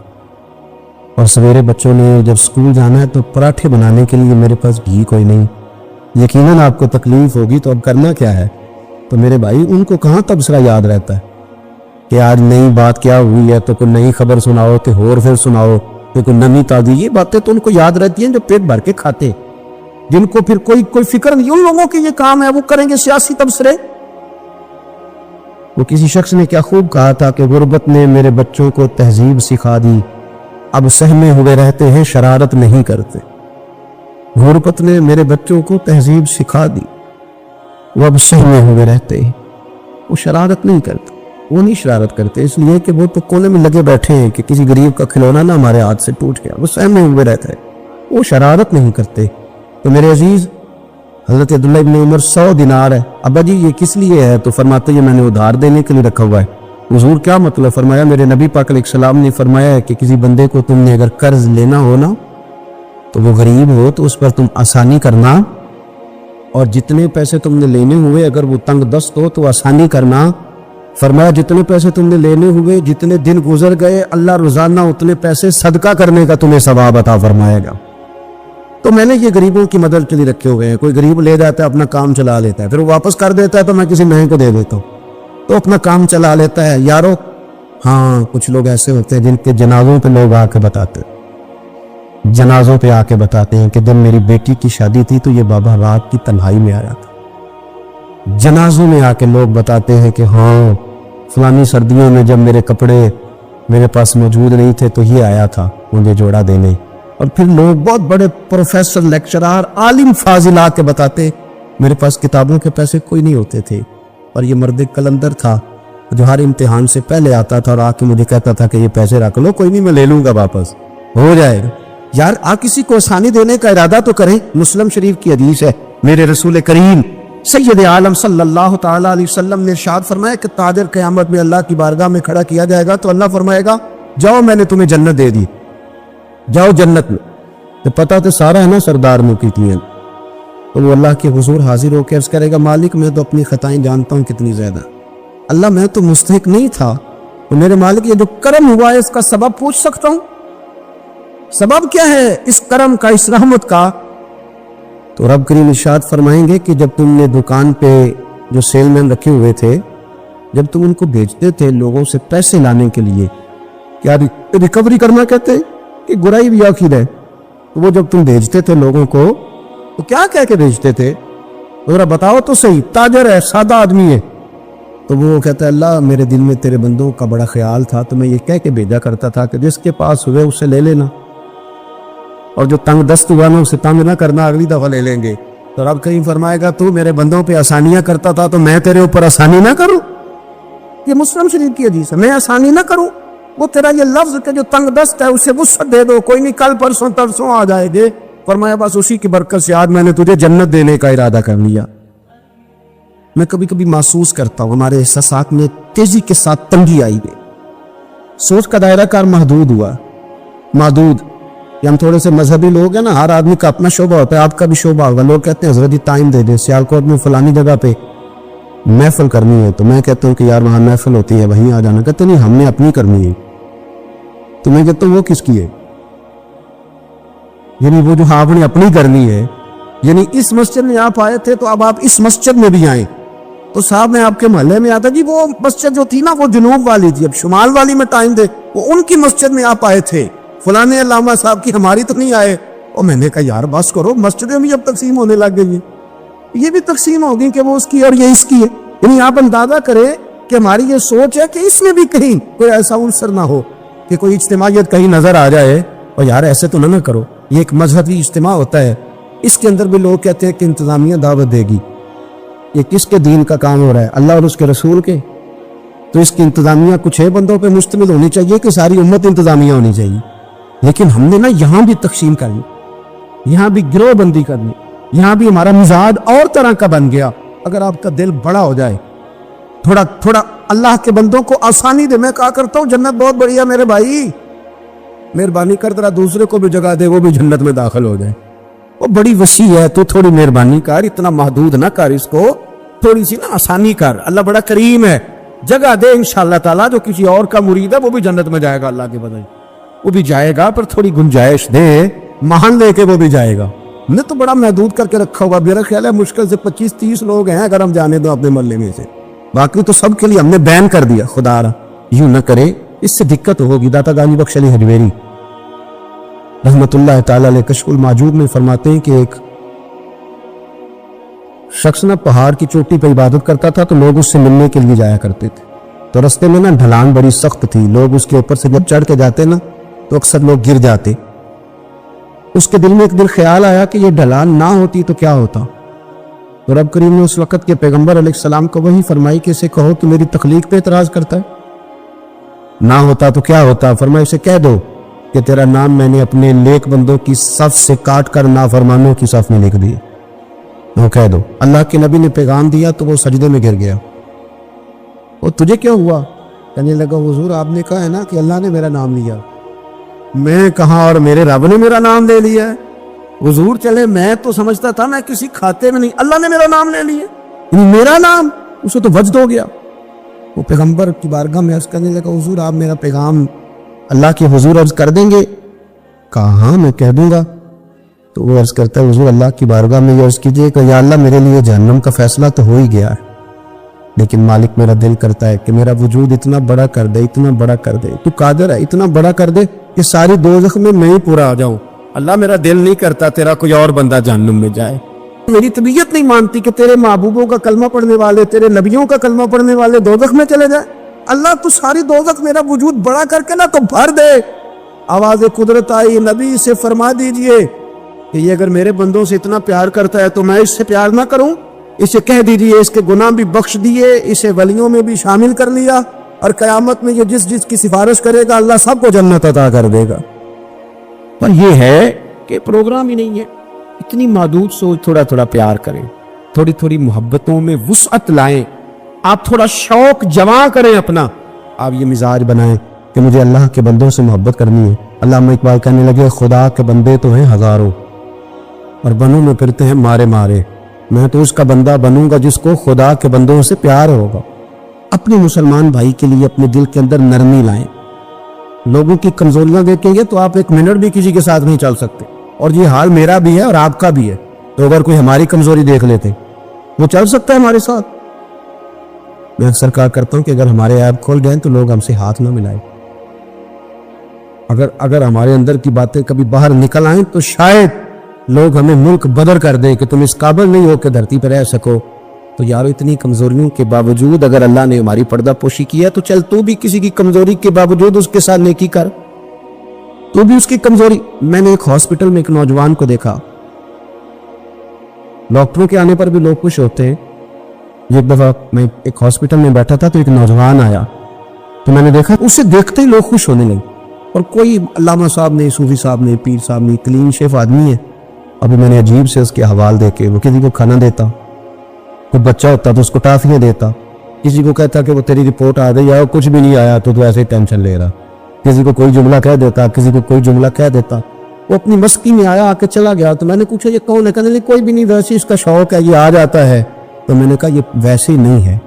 اور سویرے بچوں نے جب اسکول جانا ہے تو پراٹھے بنانے کے لیے میرے پاس گھی کوئی نہیں، یقیناً آپ کو تکلیف ہوگی تو اب کرنا کیا ہے؟ تو میرے بھائی ان کو کہاں تبصرہ یاد رہتا ہے کہ آج نئی بات کیا ہوئی ہے تو کوئی نئی خبر سناؤ کہ اور پھر سناؤ کہ کوئی نمی تازی. یہ باتیں تو ان کو یاد رہتی ہیں جو پیٹ بھر کے کھاتے, جن کو پھر کوئی فکر نہیں. ان لوگوں کے یہ کام ہے, وہ کریں گے سیاسی تبصرے. وہ کسی شخص نے کیا خوب کہا تھا کہ غربت نے میرے بچوں کو تہذیب سکھا دی, اب سہمے ہوئے رہتے ہیں شرارت نہیں کرتے. غربت نے میرے بچوں کو تہذیب سکھا دی, وہ اب سہمے ہوئے رہتے ہیں, وہ شرارت نہیں کرتے. وہ نہیں شرارت کرتے اس لیے کہ وہ تو کونے میں لگے بیٹھے ہیں کہ کسی غریب کا کھلونا نہ ہمارے ہاتھ سے ٹوٹ گیا. وہ سہمے ہوئے رہتا ہے, وہ شرارت نہیں کرتے. تو میرے عزیز, حضرت عبداللہ ابن عمر 100 دینار ہے. ابا جی یہ کس لیے ہے؟ تو فرماتے ہیں میں نے ادھار دینے کے لیے رکھا ہوا ہے. حضور کیا مطلب؟ فرمایا میرے نبی پاک علیہ السلام نے فرمایا ہے کہ کسی بندے کو تم نے اگر قرض لینا ہو نا تو وہ غریب ہو تو اس پر تم آسانی کرنا, اور جتنے پیسے تم نے لینے ہوئے اگر وہ تنگ دست ہو تو آسانی کرنا. فرمایا جتنے پیسے تم نے لینے ہوئے جتنے دن گزر گئے اللہ روزانہ اتنے پیسے صدقہ کرنے کا تمہیں ثواب عطا فرمائے گا. تو میں نے یہ غریبوں کی مدد کے لیے رکھے ہوئے ہیں. کوئی غریب لے جاتا ہے اپنا کام چلا لیتا ہے, پھر وہ واپس کر دیتا ہے تو میں کسی نئے کو دے دیتا ہوں, تو اپنا کام چلا لیتا ہے. یارو ہاں کچھ لوگ ایسے ہوتے ہیں جن کے جنازوں پہ لوگ آ کے بتاتے ہیں, جنازوں پہ آ کے بتاتے ہیں کہ جب میری بیٹی کی شادی تھی تو یہ بابا رات کی تنہائی میں آیا تھا. جنازوں میں آ کے لوگ بتاتے ہیں کہ ہاں فلانی سردیوں میں جب میرے کپڑے میرے پاس موجود نہیں تھے تو یہ آیا تھا مجھے جوڑا دینے. اور پھر لوگ بہت بڑے پروفیسر لیکچرار عالم فاضل آ کے بتاتے میرے پاس کتابوں کے پیسے کوئی نہیں ہوتے تھے, اور یہ مرد کلندر تھا جو ہر امتحان سے پہلے آتا تھا اور آ کے مجھے کہتا تھا کہ یہ پیسے رکھ لو, کوئی نہیں میں لے لوں گا واپس, ہو جائے گا. یار کسی کو آسانی دینے کا ارادہ تو کریں. مسلم شریف کی حدیث ہے, میرے رسول کریم سید عالم صلی اللہ تعالی علیہ وسلم نے ارشاد فرمایا کہ تاجر قیامت میں اللہ کی بارگاہ میں کھڑا کیا جائے گا تو اللہ فرمائے گا جاؤ میں نے تمہیں جنت دے دی, جاؤ جنت میں. تو پتہ تو سارا ہے نا سردار مقیتین. تو وہ اللہ کے حضور حاضر ہو کے عرض کرے گا مالک میں تو اپنی خطائیں جانتا ہوں کتنی زیادہ, اللہ میں تو مستحق نہیں تھا, تو میرے مالک یہ جو کرم ہوا ہے اس کا سبب پوچھ سکتا ہوں؟ سبب کیا ہے اس کرم کا, اس رحمت کا؟ تو رب کریم ارشاد فرمائیں گے کہ جب تم نے دکان پہ جو سیل مین رکھے ہوئے تھے جب تم ان کو بیچتے تھے لوگوں سے پیسے لانے کے لیے, کیا ریکوری کرنا کہتے ہیں کہ گرائی بھی آخر ہے, تو وہ جب تم بیچتے تھے لوگوں کو تو کیا کہہ کے بیچتے تھے؟ ذرا بتاؤ تو صحیح. تاجر ہے, سادہ آدمی ہے, تو وہ کہتا ہے اللہ میرے دل میں تیرے بندوں کا بڑا خیال تھا تو میں یہ کہہ کے بھیجا کرتا تھا کہ جس کے پاس ہوئے اس سے لے لینا, اور جو تنگ دست ہوا نا اسے تنگ نہ کرنا, اگلی دفعہ لے لیں گے. تو رب کہیں فرمائے گا تو میرے بندوں پہ آسانیاں کرتا تھا تو میں تیرے اوپر آسانی نہ کروں؟ یہ مسلم شریف کی حدیث ہے, میں آسانی نہ کروں؟ وہ تیرا یہ لفظ کہ جو تنگ دست ہے اسے وسعت دے دو, کوئی نہیں کل پرسوں ترسوں آ جائے گے. فرمایا بس اسی کی برکت سے آج میں نے تجھے جنت دینے کا ارادہ کر لیا. میں کبھی کبھی محسوس کرتا ہوں ہمارے احساسات میں تیزی کے ساتھ تنگی آئی ہے, سوچ کا دائرہ کار محدود ہوا, محدود. کہ ہم تھوڑے سے مذہبی لوگ ہیں نا, ہر آدمی کا اپنا شعبہ ہوتا ہے, آپ کا بھی شعبہ ہوگا. لوگ کہتے ہیں حضرت جی ٹائم دے دیں, سیالکوٹ میں فلانی جگہ پہ محفل کرنی ہے, تو میں کہتا ہوں کہ یار وہاں محفل ہوتی ہے وہیں آ جانا. کہتے نہیں ہم نے اپنی کرنی ہے. تو میں کہتا ہوں وہ کس کی ہے؟ یعنی وہ جو آپ نے اپنی کرنی ہے, یعنی اس مسجد میں آپ آئے تھے تو اب آپ اس مسجد میں بھی آئیں. تو صاحب میں آپ کے محلے میں آتا, جی وہ مسجد جو تھی نا وہ جنوب والی تھی, اب شمال والی میں ٹائم دے, وہ ان کی مسجد میں آپ آئے تھے, فلانے علامہ صاحب کی, ہماری تو نہیں آئے. اور میں نے کہا یار بس کرو, مسجدیں بھی اب تقسیم ہونے لگ گئی ہیں, یہ بھی تقسیم ہوگی کہ وہ اس کی اور یہ اس کی ہے. یعنی آپ اندازہ کریں کہ ہماری یہ سوچ ہے کہ اس میں بھی کہیں کوئی ایسا عنصر نہ ہو کہ کوئی اجتماعیت کہیں نظر آ جائے, اور یار ایسے تو نہ کرو. یہ ایک مذہبی اجتماع ہوتا ہے, اس کے اندر بھی لوگ کہتے ہیں کہ انتظامیہ دعوت دے گی. یہ کس کے دین کا کام ہو رہا ہے؟ اللہ اور اس کے رسول کے. تو اس کی انتظامیہ کچھ ہے بندوں پہ مشتمل ہونی چاہیے کہ ساری امت انتظامیہ ہونی چاہیے. لیکن ہم نے نا یہاں بھی تقسیم کرنی, یہاں بھی گروہ بندی کرنی, یہاں بھی ہمارا مزاج اور طرح کا بن گیا. اگر آپ کا دل بڑا ہو جائے, تھوڑا اللہ کے بندوں کو آسانی دے. میں کہا کرتا ہوں جنت بہت بڑی ہے میرے بھائی, مہربانی کر ذرا دوسرے کو بھی جگہ دے, وہ بھی جنت میں داخل ہو جائے. وہ بڑی وسیع ہے, تو تھوڑی مہربانی کر, اتنا محدود نہ کر اس کو, تھوڑی سی نا آسانی کر. اللہ بڑا کریم ہے, جگہ دے انشاءاللہ تعالیٰ. جو کسی اور کا مرید ہے وہ بھی جنت میں جائے گا, اللہ کے بدلے وہ بھی جائے گا, پر تھوڑی گنجائش دے, محل لے کے وہ بھی جائے گا. ہم نے تو بڑا محدود کر کے رکھا ہوا، میرا خیال ہے مشکل سے 25-30 لوگ ہیں اگر ہم جانے دو اپنے محلے میں سے، باقی تو سب کے لیے ہم نے بین کر دیا۔ خدا را یوں نہ کرے، اس سے دقت ہوگی۔ داتا گانی بخش علی حجویری رحمت اللہ تعالی علیہ کشف الماجوب میں فرماتے ہیں کہ ایک شخص نہ پہاڑ کی چوٹی پہ عبادت کرتا تھا تو لوگ اس سے ملنے کے لیے جایا کرتے تھے، تو رستے میں نا ڈھلان بڑی سخت تھی، لوگ اس کے اوپر سے جب چڑھ کے جاتے نا تو اکثر لوگ گر جاتے۔ اس کے دل میں ایک دن خیال آیا کہ یہ ڈھلان نہ ہوتی تو کیا ہوتا، تو رب کریم نے اس وقت کے پیغمبر علیہ السلام کو وہی فرمائی کہ اسے کہو کہ میری تخلیق پہ اعتراض کرتا ہے، نہ ہوتا تو کیا ہوتا، فرمایا اسے کہہ دو کہ تیرا نام میں نے اپنے نیک بندوں کی صف سے کاٹ کر نافرمانوں کی صف میں لکھ دیے، وہ کہہ دو۔ اللہ کے نبی نے پیغام دیا تو وہ سجدے میں گر گیا۔ وہ تجھے کیا ہوا؟ کہنے لگا حضور آپ نے کہا ہے نا کہ اللہ نے میرا نام لیا۔ میں کہاں اور میرے رب نے میرا نام لے لیا ہے حضور، چلے میں تو سمجھتا تھا میں کسی کھاتے میں نہیں، اللہ نے میرا نام لے لیا، یعنی میرا نام، اسے تو وجد ہو گیا۔ وہ پیغمبر کی بارگاہ میں عرض کرنے لگا حضور آپ میرا پیغام اللہ کے حضور عرض کر دیں گے؟ کہا ہاں میں کہہ دوں گا۔ تو وہ عرض کرتا ہے حضور اللہ کی بارگاہ میں یہ عرض کیجئے کہ یا اللہ میرے لیے جہنم کا فیصلہ تو ہو ہی گیا ہے، لیکن مالک میرا دل کرتا ہے کہ میرا وجود اتنا بڑا کر دے، اتنا بڑا کر دے، تو قادر ہے اتنا بڑا کر دے کہ ساری دوزخ میں میں ہی پورا آ جاؤں۔ اللہ میرا دل نہیں کرتا تیرا کوئی اور بندہ جہنم میں جائے، میری طبیعت نہیں مانتی کہ تیرے محبوبوں کا کلمہ پڑھنے والے، تیرے نبیوں کا کلمہ پڑھنے والے دوزخ میں چلے جائیں۔ اللہ تو ساری دوزخ میرا وجود بڑا کر کے نا تو بھر دے۔ آواز قدرت آئی، نبی سے فرما دیجئے کہ یہ اگر میرے بندوں سے اتنا پیار کرتا ہے تو میں اس سے پیار نہ کروں؟ اسے کہہ دیجئے اس کے گناہ بھی بخش دیے، اسے ولیوں میں بھی شامل کر لیا، اور قیامت میں یہ جس کی سفارش کرے گا اللہ سب کو جنت عطا کر دے گا۔ پر یہ ہے کہ پروگرام ہی نہیں ہے، اتنی محدود سوچ، تھوڑا تھوڑا پیار کریں، تھوڑی تھوڑی محبتوں میں وسعت لائیں، آپ تھوڑا شوق جمع کریں اپنا، آپ یہ مزاج بنائیں کہ مجھے اللہ کے بندوں سے محبت کرنی ہے۔ علامہ اقبال کہنے لگے خدا کے بندے تو ہیں ہزاروں اور بنوں میں پھرتے ہیں مارے مارے، میں تو اس کا بندہ بنوں گا جس کو خدا کے بندوں سے پیار ہوگا۔ اپنے مسلمان بھائی کے لیے اپنے دل کے اندر نرمی لائیں۔ لوگوں کی کمزوریاں دیکھیں گے تو آپ ایک منٹ بھی کسی کے ساتھ نہیں چل سکتے، اور یہ حال میرا بھی ہے اور آپ کا بھی ہے، تو اگر کوئی ہماری کمزوری دیکھ لیتے وہ چل سکتا ہے ہمارے ساتھ؟ میں اکثر کہا کرتا ہوں کہ اگر ہمارے عیب کھول جائیں تو لوگ ہم سے ہاتھ نہ ملائیں، اگر ہمارے اندر کی باتیں کبھی باہر نکل آئیں تو شاید لوگ ہمیں ملک بدر کر دیں کہ تم اس قابل نہیں ہو کہ دھرتی پر رہ سکو۔ تو یارو اتنی کمزوریوں کے باوجود اگر اللہ نے ہماری پردہ پوشی کیا تو چل تو بھی کسی کی کمزوری کے باوجود اس کے ساتھ نیکی کر، تو بھی اس کی کمزوری۔ میں نے ایک ہاسپٹل میں ایک نوجوان کو دیکھا، ڈاکٹروں کے آنے پر بھی لوگ خوش ہوتے ہیں۔ ایک دفعہ میں ایک ہاسپٹل میں بیٹھا تھا تو ایک نوجوان آیا، تو میں نے دیکھا اسے دیکھتے ہی لوگ خوش ہونے لگے، اور کوئی علامہ صاحب نہیں، صوفی صاحب نہیں، پیر صاحب نہیں، کلین شیف آدمی ہے۔ ابھی میں نے عجیب سے اس کے حوال دے کے، وہ کسی کو کھانا دیتا، کوئی بچہ ہوتا تو اس کو ٹافیاں دیتا، کسی کو کہتا کہ وہ تیری رپورٹ آ گئی یا کچھ بھی نہیں آیا تو ایسے ہی ٹینشن لے رہا، کسی کو کوئی جملہ کہہ دیتا، کسی کو کوئی جملہ کہہ دیتا۔ وہ اپنی مستی میں آیا، آ کے چلا گیا، تو میں نے پوچھا یہ کون ہے؟ کہنے لگے کوئی بھی نہیں، ویسے اس کا شوق ہے، یہ آ جاتا ہے۔ تو میں نے کہا یہ ویسے ہی نہیں ہے،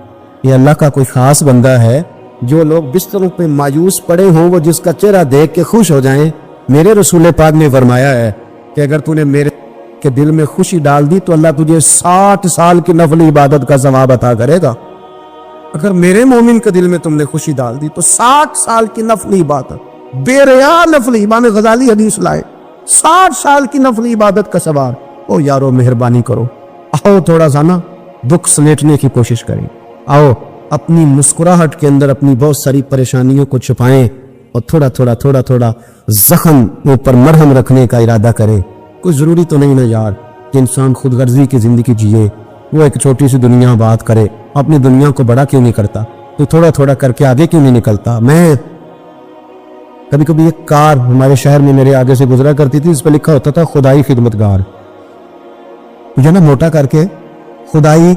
یہ اللہ کا کوئی خاص بندہ ہے۔ جو لوگ بستروں پہ مایوس پڑے ہوں وہ جس کا چہرہ دیکھ کے خوش ہو جائیں۔ میرے رسول پاک نے فرمایا ہے کہ اگر تو نے میرے کے دل میں خوشی ڈال دی تو اللہ تجھے 60 سال کی نفل عبادت کا ثواب عطا کرے گا۔ اگر میرے مومن کے دل میں تم نے خوشی ڈال دی تو 60 سال کی نفل عبادت، بے ریا نفل، امام غزالی حدیث لائے، 60 سال کی نفل عبادت کا ثواب۔ او یارو مہربانی کرو، آؤ تھوڑا سا نا دکھ سمیٹنے کی کوشش کریں، آؤ اپنی مسکراہٹ کے اندر اپنی بہت ساری پریشانیوں کو چھپائیں، اور تھوڑا تھوڑا زخم اوپر مرہم رکھنے کا ارادہ کریں۔ کوئی ضروری تو نہیں نا یار کہ انسان خود غرضی کی زندگی جیے، وہ ایک چھوٹی سی دنیا بات کرے، اپنی دنیا کو بڑا کیوں نہیں کرتا؟ تو تھوڑا کر کے آگے کیوں نہیں نکلتا؟ میں کبھی ایک کار ہمارے شہر میں میرے آگے سے گزرا کرتی تھی، اس پہ لکھا ہوتا تھا خدائی خدمتگار، مجھے نا موٹا کر کے خدائی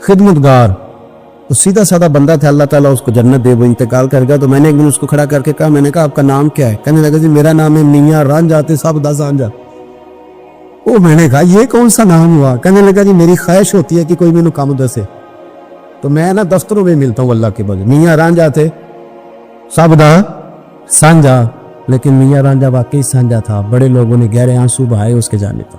خدمتگار، تو سیدھا سادہ بندہ تھا، اللہ تعالیٰ اس کو جنت دے، وہ انتقال کر گیا۔ تو میں نے ایک دن اس کو کھڑا کر کے کہا، میں نے کہا آپ کا نام کیا ہے؟ کہنے لگا جی میرا نام ہے میاں رانجھا تے سب دا سانجھا۔ او میں نے کہا یہ کون سا نام ہوا؟ کہنے لگا جی میری خواہش ہوتی ہے کہ کوئی مینوں کام دسے، تو میں نا دفتروں میں ملتا ہوں اللہ کے بجے، میاں رانجھا تے سب دا سانجھا، لیکن میاں رانجھا واقعی سانجھا تھا، بڑے لوگوں نے گہرے آنسو بہائے اس کے جانے پر۔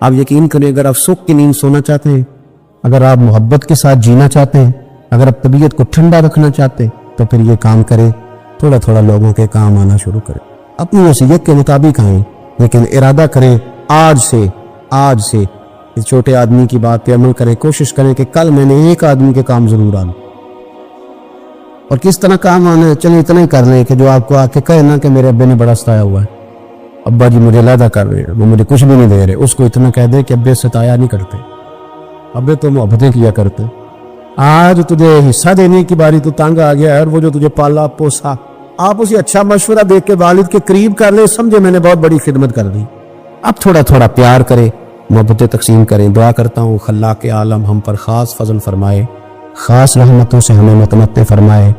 آپ یقین کریں اگر آپ سکھ کی نیند سونا چاہتے ہیں، اگر آپ محبت کے ساتھ جینا چاہتے ہیں، اگر آپ طبیعت کو ٹھنڈا رکھنا چاہتے ہیں، تو پھر یہ کام کریں، تھوڑا تھوڑا لوگوں کے کام آنا شروع کریں، اپنی وصیت کے مطابق آئیں، لیکن ارادہ کریں آج سے اس چھوٹے آدمی کی بات پہ عمل کریں، کوشش کریں کہ کل میں نے ایک آدمی کے کام ضرور آنا۔ اور کس طرح کام آنا ہے، چلیں اتنا ہی کر لیں کہ جو آپ کو آ کے کہے نا کہ میرے ابے نے بڑا ستایا ہوا ہے، ابا جی مجھے علیحدہ کر رہے ہیں، وہ مجھے کچھ بھی نہیں دے رہے، اس کو اتنا کہہ دے کہ ابے ستایا نہیں کرتے، ابے تو محبتیں کیا کرتے، آج تجھے حصہ دینے کی باری تو تنگ آ گیا ہے، اور وہ جو تجھے پالا پوسا، آپ اسے اچھا مشورہ دے کے والد کے قریب کر لیں، سمجھے میں نے بہت بڑی خدمت کر دی۔ اب تھوڑا تھوڑا پیار کریں، محبتیں تقسیم کریں۔ دعا کرتا ہوں خلاق عالم ہم پر خاص فضل فرمائے، خاص رحمتوں سے ہمیں متمتع فرمائے۔